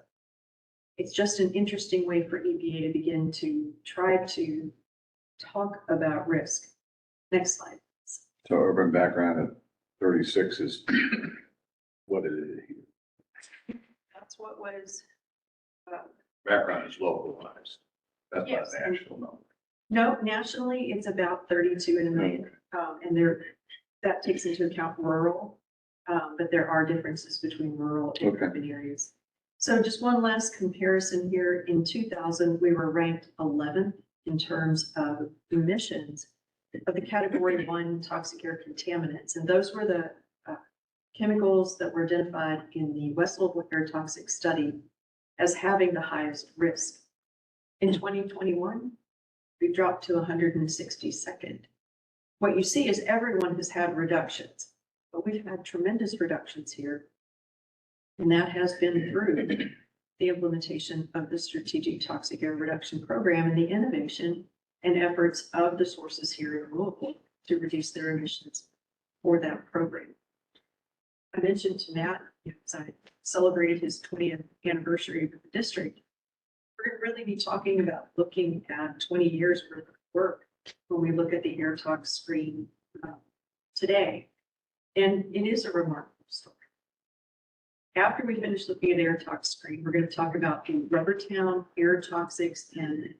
it's just an interesting way for EPA to begin to try to talk about risk. Next slide. So urban background at 36 is what it is. That's what was, Background is localized. That's Yes. not the actual number. no, nationally, it's about 32 in a million. And that takes into account rural, but there are differences between rural and Okay. urban areas. So just one last comparison here. In 2000, we were ranked 11th in terms of emissions of the category 1 toxic air contaminants. And those were the chemicals that were identified in the West Louisville air toxic study as having the highest risk. In 2021, we dropped to 162nd. What you see is everyone has had reductions, but we've had tremendous reductions here. And that has been through the implementation of the Strategic Toxic Air Reduction Program and the innovation and efforts of the sources here in Louisville to reduce their emissions for that program. I mentioned to Matt, as I celebrated his 20th anniversary of the district, we're going to really be talking about looking at 20 years worth of work when we look at the air tox screen today. And it is a remarkable story. After we finish looking at air tox screen, we're going to talk about the Rubbertown Air Toxics and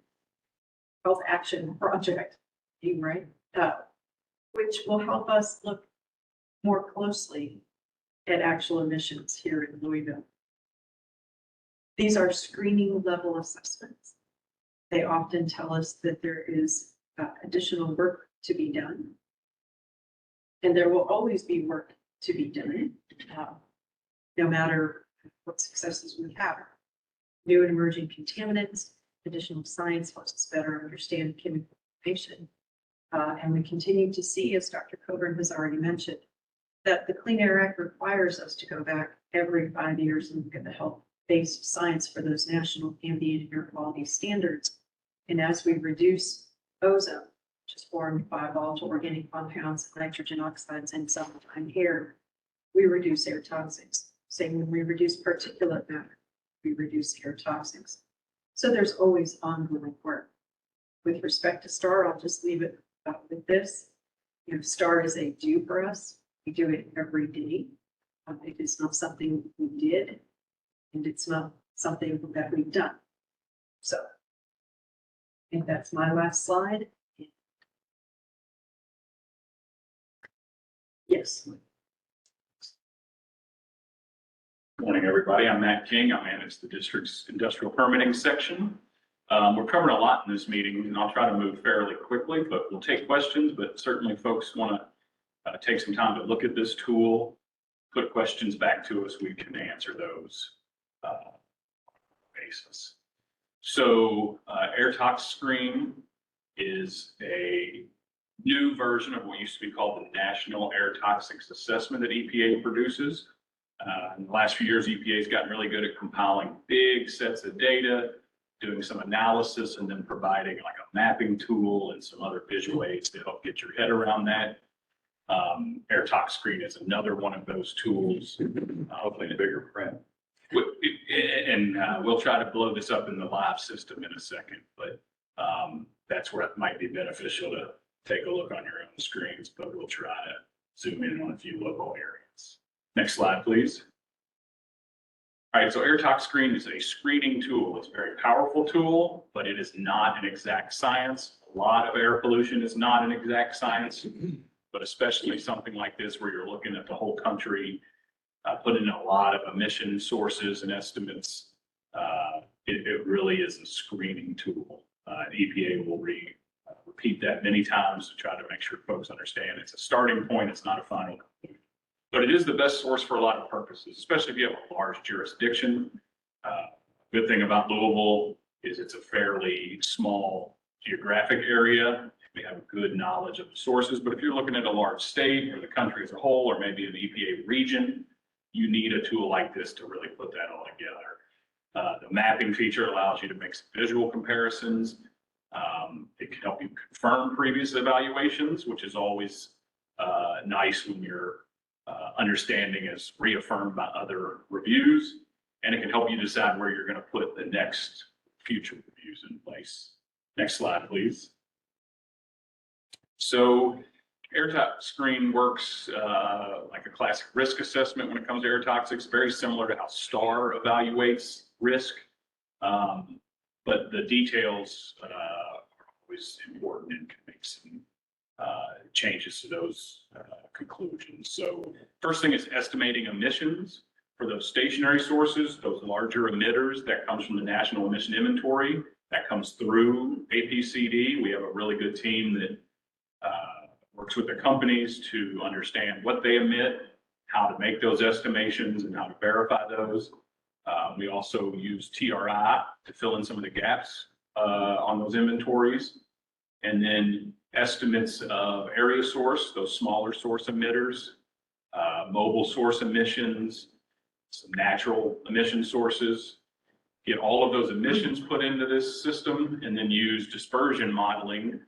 Health Action Project, right? Which will help us look more closely at actual emissions here in Louisville. These are screening level assessments. They often tell us that there is additional work to be done. And there will always be work to be done, no matter what successes we have. New and emerging contaminants, additional science helps us better understand chemical information. And we continue to see, as Dr. Coburn has already mentioned, that the Clean Air Act requires us to go back every 5 years and look at the health-based science for those national ambient air quality standards. And as we reduce ozone, which is formed by volatile organic compounds, nitrogen oxides, and summertime air, we reduce air toxics. Same when we reduce particulate matter, we reduce air toxics. So there's always ongoing work. With respect to STAR, I'll just leave it with this. You know, STAR is a do for us. We do it every day. It is not something we did, and it's not something that we've done. So I think that's my last slide. Yes. Good morning, everybody. I'm Matt King. I manage the district's industrial permitting section. We're covering a lot in this meeting, and I'll try to move fairly quickly, but we'll take questions. But certainly folks want to take some time to look at this tool, put questions back to us. We can answer those basis. So air tox screen is a new version of what used to be called the National Air Toxics Assessment that EPA produces. In the last few years, EPA has gotten really good at compiling big sets of data, doing some analysis, and then providing like a mapping tool and some other visual aids to help get your head around that. Air tox screen is another one of those tools, hopefully in a bigger print. And we'll try to blow this up in the live system in a second, but that's where it might be beneficial to take a look on your own screens, but we'll try to zoom in on a few local areas. Next slide, please. All right, so air tox screen is a screening tool. It's a very powerful tool, but it is not an exact science. A lot of air pollution is not an exact science, but especially something like this where you're looking at the whole country, putting in a lot of emission sources and estimates. It really is a screening tool. EPA will repeat that many times to try to make sure folks understand it's a starting point. It's not a final conclusion. But it is the best source for a lot of purposes, especially if you have a large jurisdiction. Good thing about Louisville is it's a fairly small geographic area. We have a good knowledge of the sources, but if you're looking at a large state or the country as a whole, or maybe an EPA region, you need a tool like this to really put that all together. The mapping feature allows you to make some visual comparisons. It can help you confirm previous evaluations, which is always nice when your understanding is reaffirmed by other reviews. And it can help you decide where you're going to put the next future reviews in place. Next slide, please. So air tox screen works like a classic risk assessment when it comes to air toxics, very similar to how STAR evaluates risk. But the details are always important and can make some changes to those conclusions. So first thing is estimating emissions for those stationary sources, those larger emitters. That comes from the National Emission Inventory. That comes through APCD. We have a really good team that works with the companies to understand what they emit, how to make those estimations, and how to verify those. We also use TRI to fill in some of the gaps on those inventories. And then estimates of area source, those smaller source emitters, mobile source emissions, some natural emission sources. Get all of those emissions put into this system and then use dispersion modeling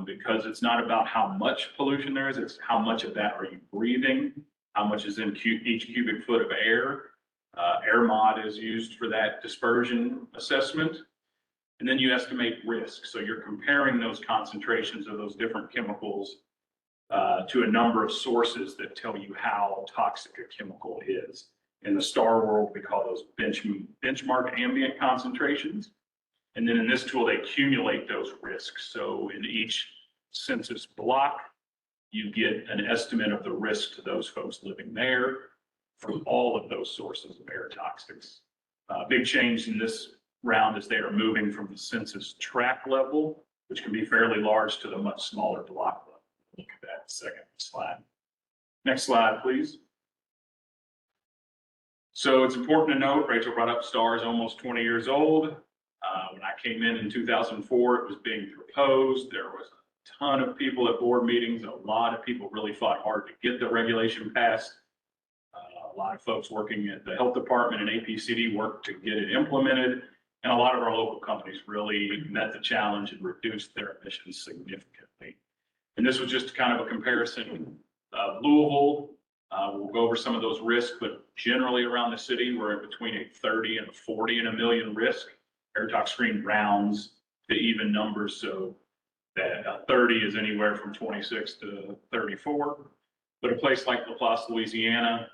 because it's not about how much pollution there is, it's how much of that are you breathing, how much is in each cubic foot of air. Air mod is used for that dispersion assessment. And then you estimate risk. So you're comparing those concentrations of those different chemicals to a number of sources that tell you how toxic a chemical is. In the STAR world, we call those benchmark ambient concentrations. And then in this tool, they accumulate those risks. So in each census block, you get an estimate of the risk to those folks living there from all of those sources of air toxics. Big change in this round is they are moving from the census tract level, which can be fairly large, to the much smaller block level. Look at that second slide. Next slide, please. So it's important to note, Rachel brought up STAR is almost 20 years old. When I came in 2004, it was being proposed. There was a ton of people at board meetings. A lot of people really fought hard to get the regulation passed. A lot of folks working at the health department and APCD worked to get it implemented. And a lot of our local companies really met the challenge and reduced their emissions significantly. And this was just kind of a comparison of Louisville. We'll go over some of those risks, but generally around the city, we're in between a 30 and a 40 in a million risk. Air tox screen rounds to even numbers, so that 30 is anywhere from 26 to 34. But a place like LaPlace, Louisiana,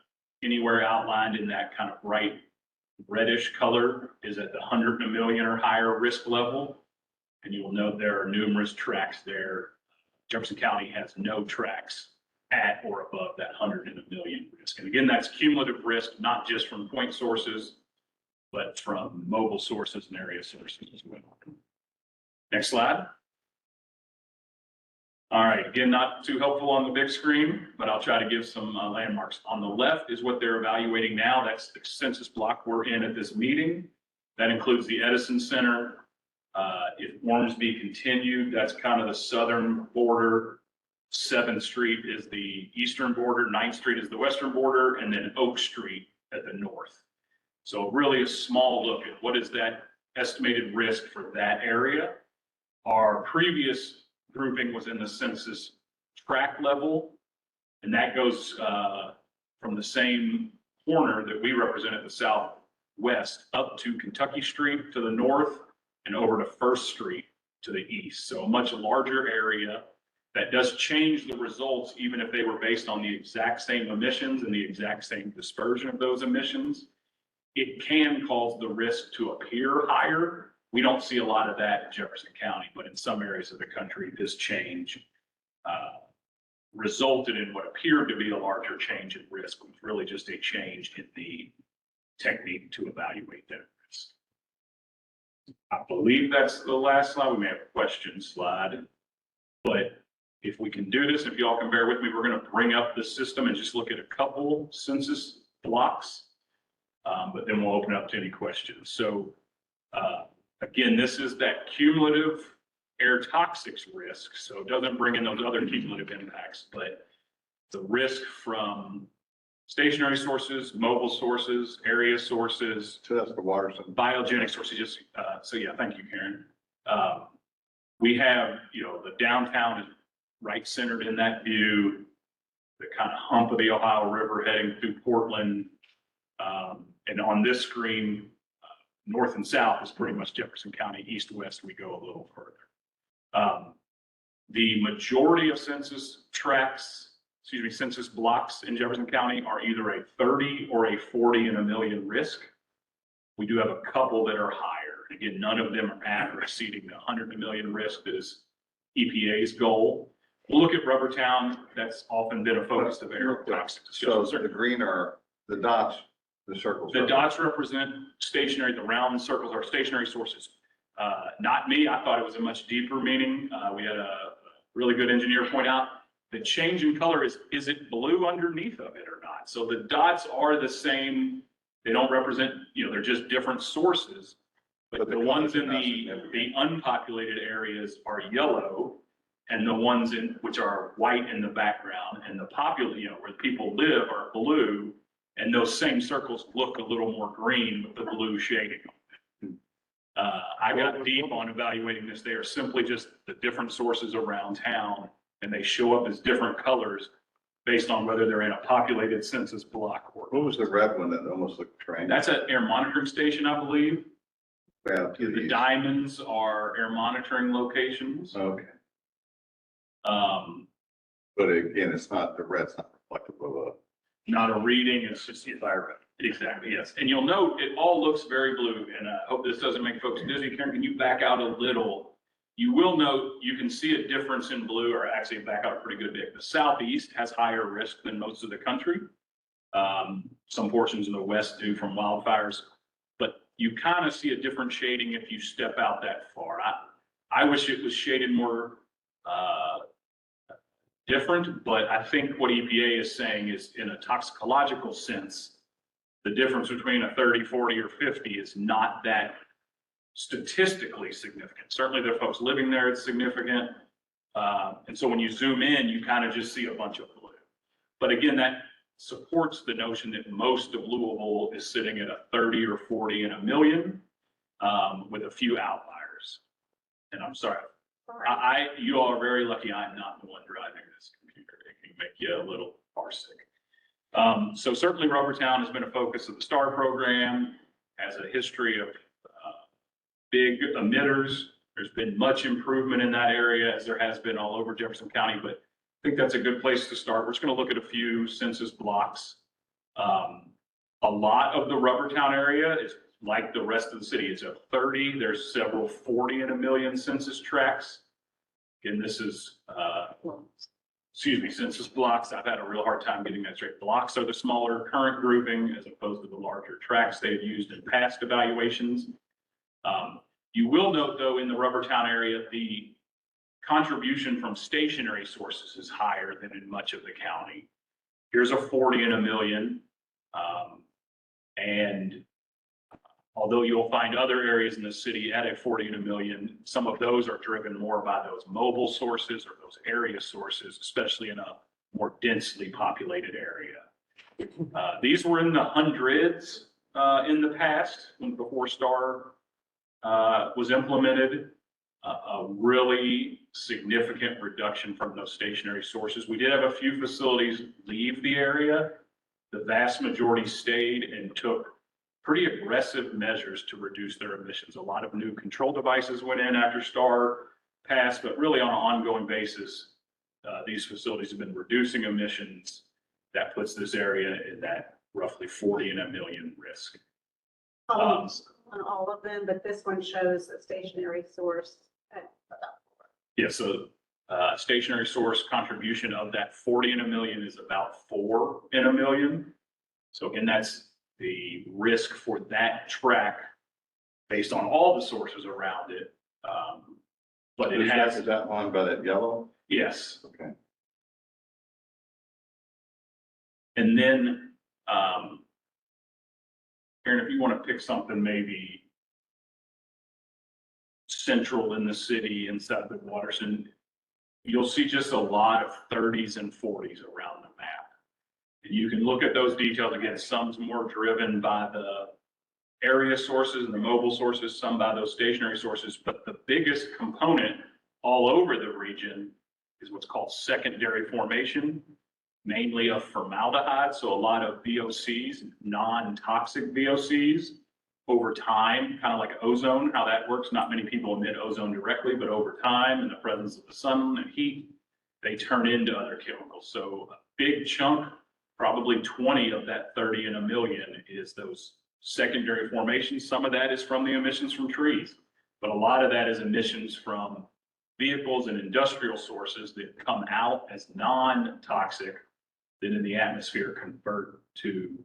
anywhere outlined in that kind of bright reddish color is at the 100 in a million or higher risk level. And you will note there are numerous tracks there. Jefferson County has no tracks at or above that 100 in a million risk. And again, that's cumulative risk, not just from point sources, but from mobile sources and area sources as well. Next slide. All right, again, not too helpful on the big screen, but I'll try to give some landmarks. On the left is what they're evaluating now. That's the census block we're in at this meeting. That includes the Edison Center. If Ormsby continued, that's kind of the southern border. 7th Street is the eastern border, 9th Street is the western border, and then Oak Street at the north. So really a small look at what is that estimated risk for that area. Our previous grouping was in the census tract level, and that goes from the same corner that we represent at the southwest up to Kentucky Street to the north and over to 1st Street to the east. So a much larger area that does change the results, even if they were based on the exact same emissions and the exact same dispersion of those emissions. It can cause the risk to appear higher. We don't see a lot of that in Jefferson County, but in some areas of the country, this change resulted in what appeared to be a larger change in risk. It was really just a change in the technique to evaluate that risk. I believe that's the last slide. We may have a question slide, but if we can do this, if y'all can bear with me, we're going to bring up the system and just look at a couple census blocks, but then we'll open up to any questions. So again, this is that cumulative air toxics risk. So it doesn't bring in those other cumulative impacts, but the risk from stationary sources, mobile sources, area sources. So that's the water. Biogenic sources. Just, so yeah, thank you, Karen. We have, the downtown is right centered in that view, the kind of hump of the Ohio River heading through Portland. And on this screen, north and south is pretty much Jefferson County. East, west, we go a little further. The majority of census census blocks in Jefferson County are either a 30 or a 40 in a million risk. We do have a couple that are higher. Again, none of them are at or exceeding the 100 in a million risk that is EPA's goal. We'll look at Rubbertown. That's often been a focus of air toxic So discussion. the green are the dots, the circles. The dots represent stationary, the round circles are stationary sources. Not me, I thought it was a much deeper meaning. We had a really good engineer point out the change in color is it blue underneath of it or not? So the dots are the same. They don't represent, they're just different sources. But the ones in the unpopulated areas are yellow, and the ones which are white in the background, and the populated, where people live, are blue. And those same circles look a little more green with the blue shading. I got deep on evaluating this. They are simply just the different sources around town, and they show up as different colors based on whether they're in a populated census block or. What was the red one that almost looked train? That's an air monitoring station, I believe. Yeah, The diamonds are air monitoring locations. Okay. But again, it's not, the red's not reflective of a. Not a reading, it's just the environment. Exactly, yes. And you'll note it all looks very blue, and I hope this doesn't make folks dizzy. Karen, can you back out a little? You will note, you can see a difference in blue, or actually back out a pretty good bit. The southeast has higher risk than most of the country. Some portions of the west do from wildfires, but you kind of see a different shading if you step out that far. I wish it was shaded more different, but I think what EPA is saying is, in a toxicological sense, the difference between a 30, 40, or 50 is not that statistically significant. Certainly there are folks living there, it's significant. And so when you zoom in, you kind of just see a bunch of blue. But again, that supports the notion that most of Louisville is sitting at a 30 or 40 in a million, with a few outliers. And I'm sorry, you all are very lucky I'm not the one driving this computer. It can make you a little farsick. So certainly Rubbertown has been a focus of the STAR program, has a history of big emitters. There's been much improvement in that area, as there has been all over Jefferson County, but I think that's a good place to start. We're just going to look at a few census blocks. A lot of the Rubbertown area is like the rest of the city. It's a 30. There's several 40 in a million census tracts. Again, this is census blocks. I've had a real hard time getting that straight. Blocks are the smaller current grouping as opposed to the larger tracts they've used in past evaluations. You will note though, in the Rubbertown area, the contribution from stationary sources is higher than in much of the county. Here's a 40 and a million. And although you'll find other areas in the city at a 40 and a million, some of those are driven more by those mobile sources or those area sources, especially in a more densely populated area. These were in the hundreds in the past, before STAR was implemented. A really significant reduction from those stationary sources. We did have a few facilities leave the area. The vast majority stayed and took pretty aggressive measures to reduce their emissions. A lot of new control devices went in after STAR passed, but really on an ongoing basis, these facilities have been reducing emissions. That puts this area in that roughly 40 and a million risk. On all of them, but this one shows a stationary source at about 4. Yeah, so stationary source contribution of that 40 in a million is about 4 in a million. So again, that's the risk for that track based on all the sources around it. But it has. Is that one by that yellow? Yes. Okay. And then, Karen, if you want to pick something maybe central in the city inside the Waterson, you'll see just a lot of 30s and 40s around the map. And you can look at those details again. Some's more driven by the area sources and the mobile sources, some by those stationary sources. But the biggest component all over the region is what's called secondary formation, mainly of formaldehyde. So a lot of VOCs, non-toxic VOCs over time, kind of like ozone, how that works. Not many people emit ozone directly, but over time in the presence of the sun and heat, they turn into other chemicals. So a big chunk, probably 20 of that 30 in a million is those secondary formations. Some of that is from the emissions from trees, but a lot of that is emissions from vehicles and industrial sources that come out as non-toxic, that in the atmosphere convert to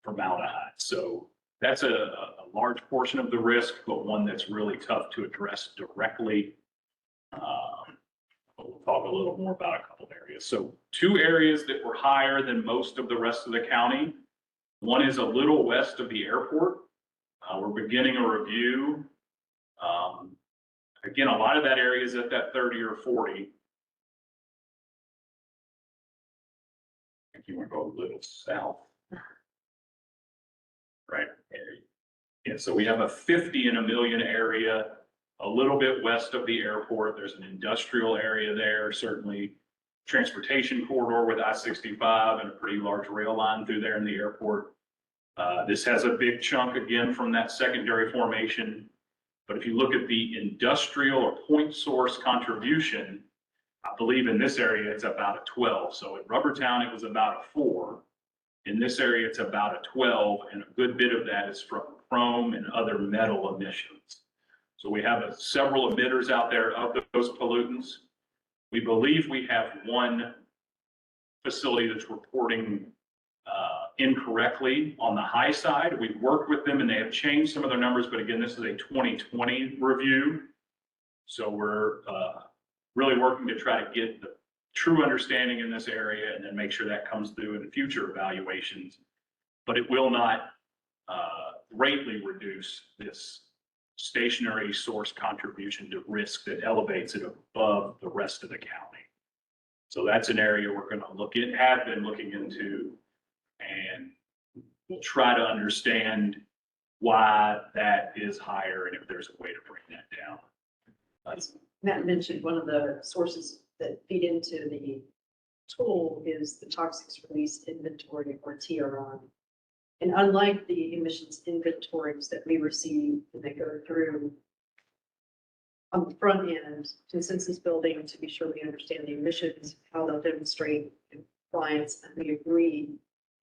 formaldehyde. So that's a large portion of the risk, but one that's really tough to address directly. But we'll talk a little more about a couple of areas. So 2 areas that were higher than most of the rest of the county. One is a little west of the airport. We're beginning a review. Again, a lot of that area is at that 30 or 40. I think you want to go a little south. Right. Yeah, so we have a 50 in a million area, a little bit west of the airport. There's an industrial area there, certainly transportation corridor with I-65 and a pretty large rail line through there in the airport. This has a big chunk again from that secondary formation. But if you look at the industrial or point source contribution, I believe in this area, it's about a 12. So in Rubbertown, it was about a 4. In this area, it's about a 12, and a good bit of that is from chrome and other metal emissions. So we have several emitters out there of those pollutants. We believe we have one facility that's reporting incorrectly on the high side. We've worked with them and they have changed some of their numbers, but again, this is a 2020 review. So we're really working to try to get the true understanding in this area and then make sure that comes through in future evaluations. But it will not greatly reduce this stationary source contribution to risk that elevates it above the rest of the county. So that's an area we're going to look at, have been looking into, and we'll try to understand why that is higher and if there's a way to bring that down. Matt mentioned one of the sources that feed into the tool is the toxics release inventory, or TRI. And unlike the emissions inventories that we receive when they go through on the front end to the census building to be sure we understand the emissions, how they'll demonstrate compliance, and we agree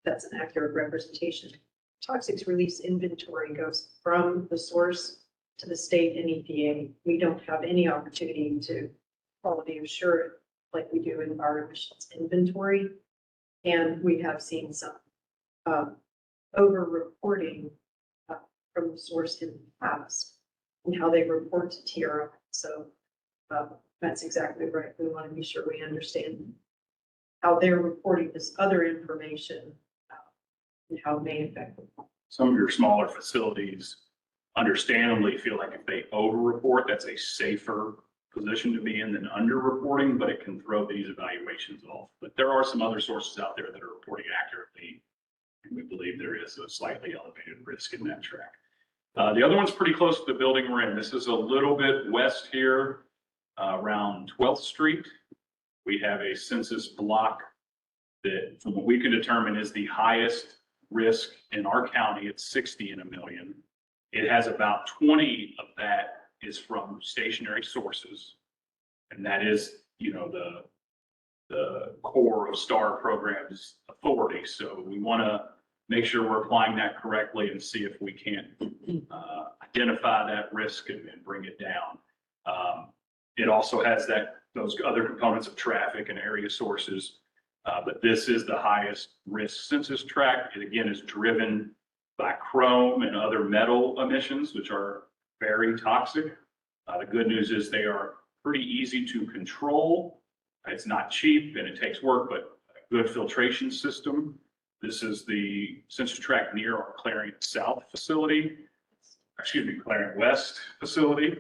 that's an accurate representation. Toxics release inventory goes from the source to the state and EPA. We don't have any opportunity to quality assure it like we do in our emissions inventory. And we have seen some over-reporting from the source in the past and how they report to TRI. So that's exactly right. We want to be sure we understand how they're reporting this other information and how it may affect them. Some of your smaller facilities understandably feel like if they over-report, that's a safer position to be in than under-reporting, but it can throw these evaluations off. But there are some other sources out there that are reporting accurately, and we believe there is a slightly elevated risk in that track. The other one's pretty close to the building we're in. This is a little bit west here, around 12th Street. We have a census block that, from what we can determine, is the highest risk in our county. It's 60 in a million. It has about 20 of that is from stationary sources. And that is, you know, the core of STAR program's authority. So we want to make sure we're applying that correctly and see if we can't identify that risk and bring it down. It also has those other components of traffic and area sources. But this is the highest risk census tract. It again is driven by chrome and other metal emissions, which are very toxic. The good news is they are pretty easy to control. It's not cheap and it takes work, but a good filtration system. This is the census tract near our Clarion South facility, Clarion West facility.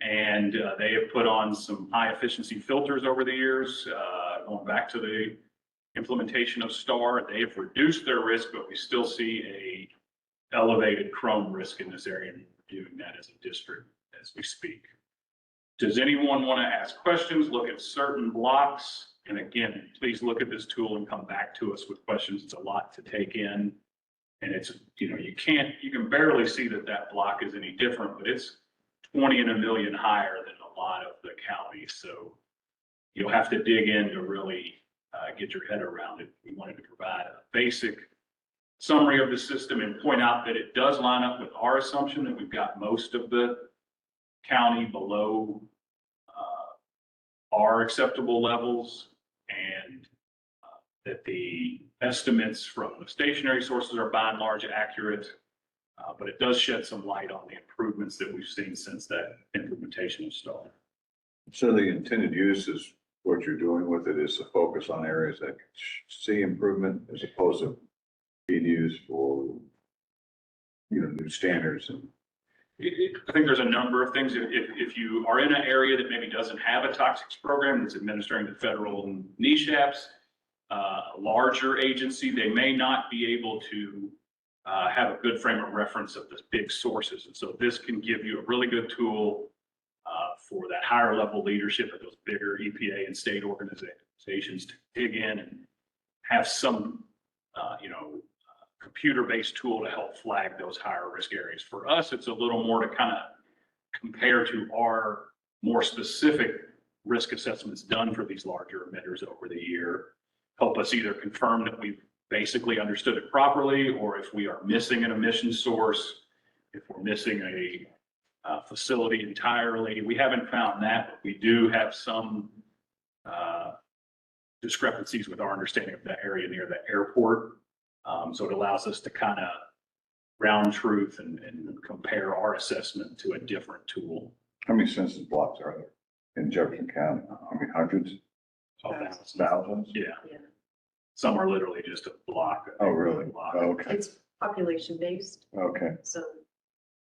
And they have put on some high efficiency filters over the years, going back to the implementation of STAR. They have reduced their risk, but we still see a elevated chrome risk in this area, and we're doing that as a district as we speak. Does anyone want to ask questions, look at certain blocks? And again, please look at this tool and come back to us with questions. It's a lot to take in. And it's, you know, you can barely see that block is any different, but it's 20 in a million higher than a lot of the counties. So you'll have to dig in to really get your head around it. We wanted to provide a basic summary of the system and point out that it does line up with our assumption that we've got most of the county below our acceptable levels, and that the estimates from the stationary sources are by and large accurate, but it does shed some light on the improvements that we've seen since that implementation of STAR. So the intended use is what you're doing with it is to focus on areas that see improvement as opposed to being used for, you know, new standards. And I think there's a number of things. If you are in an area that maybe doesn't have a toxics program that's administering the federal NESHAPs, a larger agency, they may not be able to have a good frame of reference of the big sources. And so this can give you a really good tool for that higher level leadership of those bigger EPA and state organizations to dig in and have some, computer-based tool to help flag those higher risk areas. For us, it's a little more to kind of compare to our more specific risk assessments done for these larger emitters over the year, help us either confirm that we've basically understood it properly, or if we are missing an emission source, if we're missing a facility entirely. We haven't found that, but we do have some discrepancies with our understanding of that area near the airport. So it allows us to kind of round truth and compare our assessment to a different tool. how many census blocks are there in Jefferson County? I mean, hundreds, thousands? Yeah. Yeah. Some are literally just a block. Oh, really? Block. Okay, It's population based. okay. So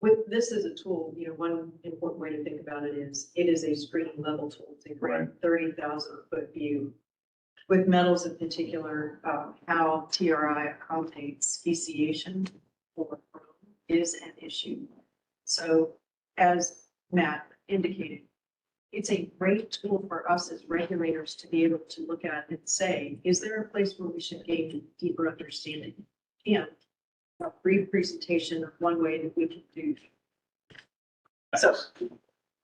with this as a tool, one important way to think about it is a screening level tool to grant 30,000 foot view. With metals in particular, how TRI accommodates speciation for chrome is an issue. So as Matt indicated, it's a great tool for us as regulators to be able to look at and say, is there a place where we should gain deeper understanding? And a brief presentation of one way that we can do. So,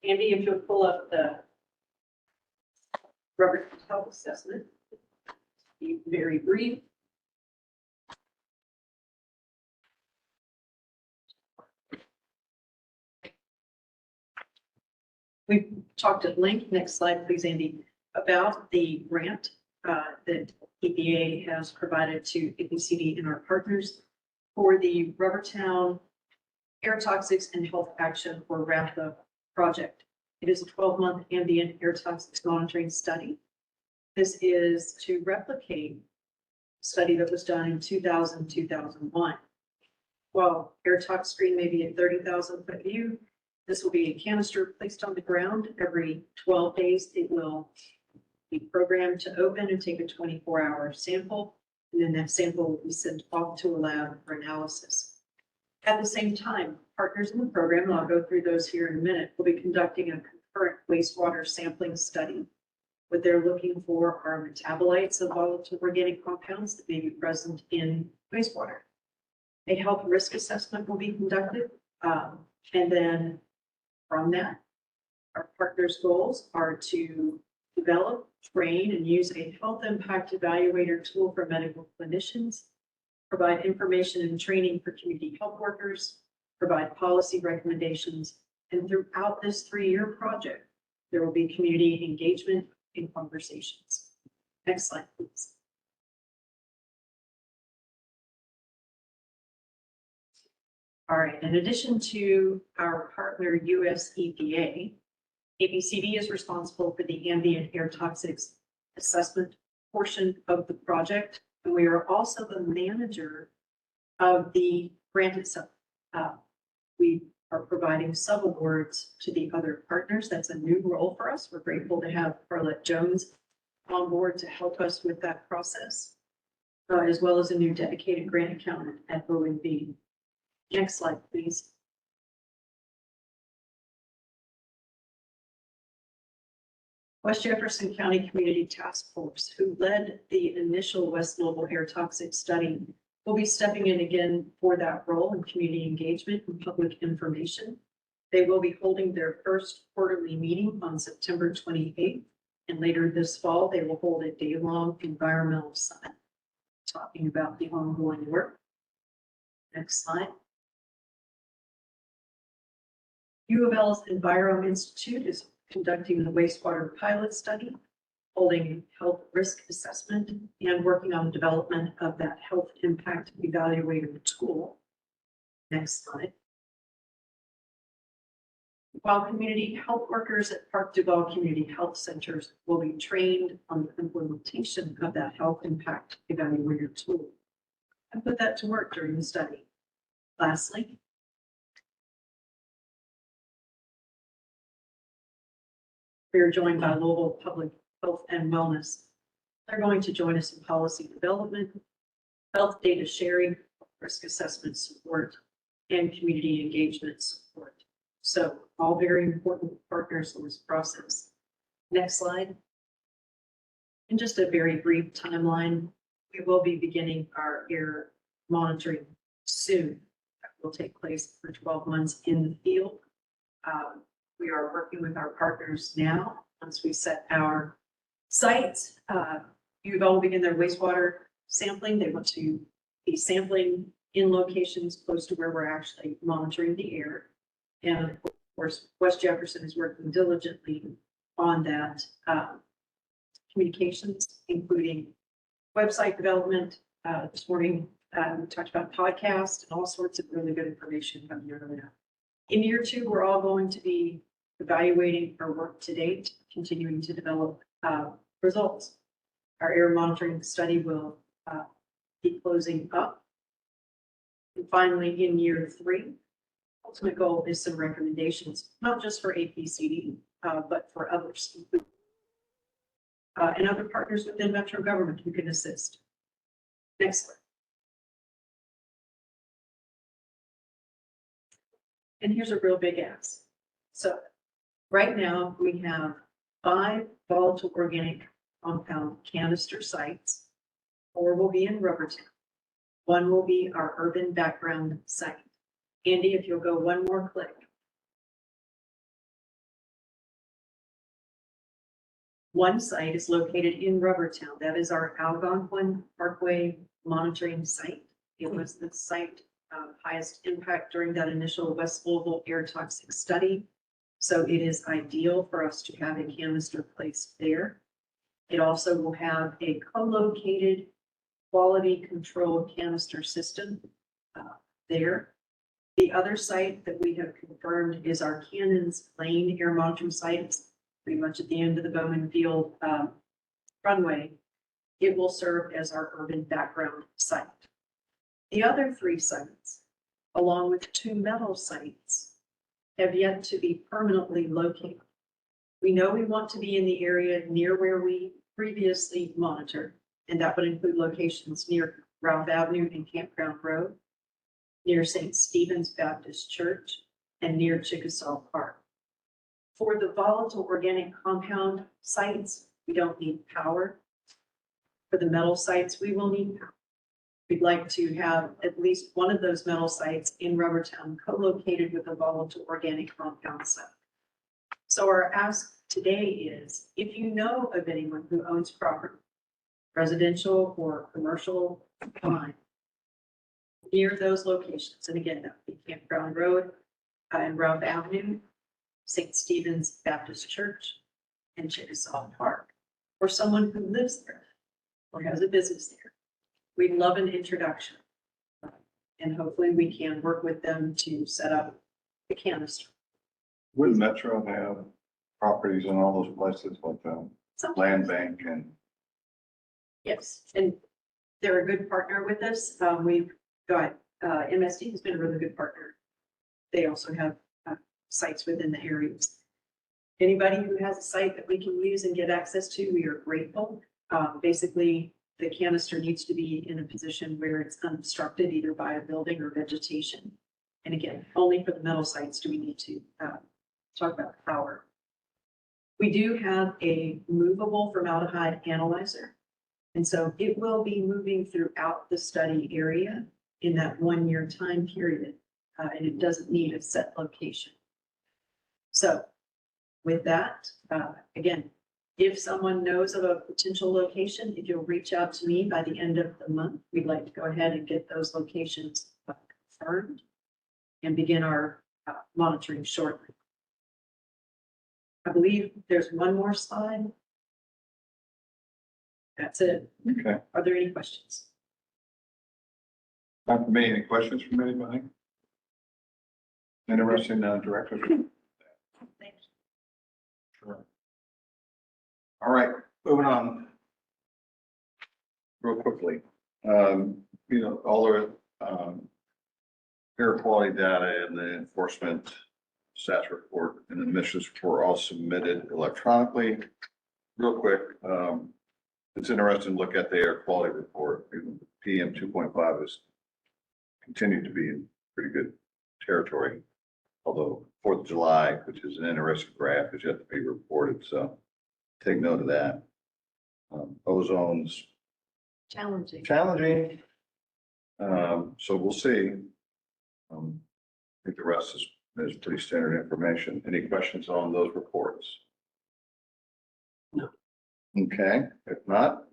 Andy, if you'll pull up the rubber health assessment, be very brief. We talked at length, next slide, please, Andy, about the grant that EPA has provided to APCD and our partners for the Rubbertown Air Toxics and Health Action or RAPHA project. It is a 12-month ambient air toxics monitoring study. This is to replicate a study that was done in 2000, 2001. While air tox screen may be a 30,000-foot view, this will be a canister placed on the ground. Every 12 days, it will be programmed to open and take a 24-hour sample, and then that sample will be sent off to a lab for analysis. At the same time, partners in the program, and I'll go through those here in a minute, will be conducting a concurrent wastewater sampling study. What they're looking for are metabolites of volatile organic compounds that may be present in wastewater. A health risk assessment will be conducted, and then from that, our partners' goals are to develop, train, and use a health impact evaluator tool for medical clinicians, provide information and training for community health workers, provide policy recommendations, and throughout this 3-year project, there will be community engagement and conversations. Next slide, please. All right, in addition to our partner US EPA, APCD is responsible for the ambient air toxics assessment portion of the project, and we are also the manager of the grant itself. We are providing subawards to the other partners. That's a new role for us. We're grateful to have Carlette Jones on board to help us with that process, as well as a new dedicated grant accountant at OMB. Next slide, please. West Jefferson County Community Task Force, who led the initial West Louisville air toxic study, will be stepping in again for that role in community engagement and public information. They will be holding their first quarterly meeting on September 28th, and later this fall, they will hold a day-long environmental summit talking about the ongoing work. Next slide. U of L's Enviro Institute is conducting the wastewater pilot study, holding health risk assessment, and working on the development of that health impact evaluator tool. Next slide. While community health workers at Park Duval Community Health Centers will be trained on the implementation of that health impact evaluator tool and put that to work during the study. Lastly, we are joined by Louisville Public Health and Wellness. They're going to join us in policy development, health data sharing, risk assessment support, and community engagement support. So all very important partners in this process. Next slide. And just a very brief timeline. We will be beginning our air monitoring soon. That will take place for 12 months in the field. We are working with our partners now. Once we set our sites, you've all begin their wastewater sampling. They want to be sampling in locations close to where we're actually monitoring the air. And of course, West Jefferson is working diligently on that communications, including website development. This morning, we talked about podcasts and all sorts of really good information coming out of that. In year 2, we're all going to be evaluating our work to date, continuing to develop results. Our air monitoring study will be closing up. And finally, in year 3, ultimate goal is some recommendations, not just for APCD, but for others, and other partners within Metro government who can assist. Next slide. And here's a real big ask. So right now we have 5 volatile organic compound canister sites. 4 will be in Rubbertown. 1 will be our urban background site. Andy, if you'll go one more click. One site is located in Rubbertown. That is our Algonquin Parkway monitoring site. It was the site of highest impact during that initial West Louisville air toxic study. So it is ideal for us to have a canister placed there. It also will have a co-located quality control canister system there. The other site that we have confirmed is our Cannons Lane air monitoring site. It's pretty much at the end of the Bowman Field runway. It will serve as our urban background site. The other 3 sites, along with 2 metal sites, have yet to be permanently located. We know we want to be in the area near where we previously monitored, and that would include locations near Ralph Avenue and Campground Road, near St. Stephen's Baptist Church, and near Chickasaw Park. For the volatile organic compound sites, we don't need power. For the metal sites, we will need power. We'd like to have at least one of those metal sites in Rubbertown co-located with a volatile organic compound site. So our ask today is, if you know of anyone who owns property, residential or commercial, fine, near those locations, and again, that would be Campground Road and Ralph Avenue, St. Stephen's Baptist Church, and Chickasaw Park, or someone who lives there or has a business there. We'd love an introduction. And hopefully we can work with them to set up the canister. Would Metro have properties in all those places like Land Bank and? Yes, and they're a good partner with us. We've got, MSD has been a really good partner. They also have sites within the areas. Anybody who has a site that we can use and get access to, we are grateful. Basically, the canister needs to be in a position where it's unobstructed either by a building or vegetation. And again, only for the metal sites do we need to talk about power. We do have a movable formaldehyde analyzer. And so it will be moving throughout the study area in that 1-year time period. And it doesn't need a set location. So with that, again, if someone knows of a potential location, if you'll reach out to me by the end of the month, we'd like to go ahead and get those locations confirmed and begin our monitoring shortly. I believe there's one more slide. That's it. Okay. Are there any questions? Not for me. Any questions from anybody? Interesting, Director? Thank you. Sure. All right, moving on. Real quickly, all the air quality data and the enforcement stats report and the emissions report are all submitted electronically. Real quick, it's interesting to look at the air quality report. PM 2.5 has continued to be in pretty good territory, although 4th of July, which is an interesting graph, is yet to be reported. So take note of that. Ozone's Challenging. challenging. So we'll see. I think the rest is pretty standard information. Any questions on those reports? No. Okay, if not,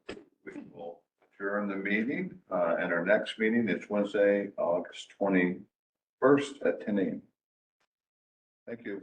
we will adjourn the meeting. And our next meeting is Wednesday, August 21st at 10 a.m. Thank you.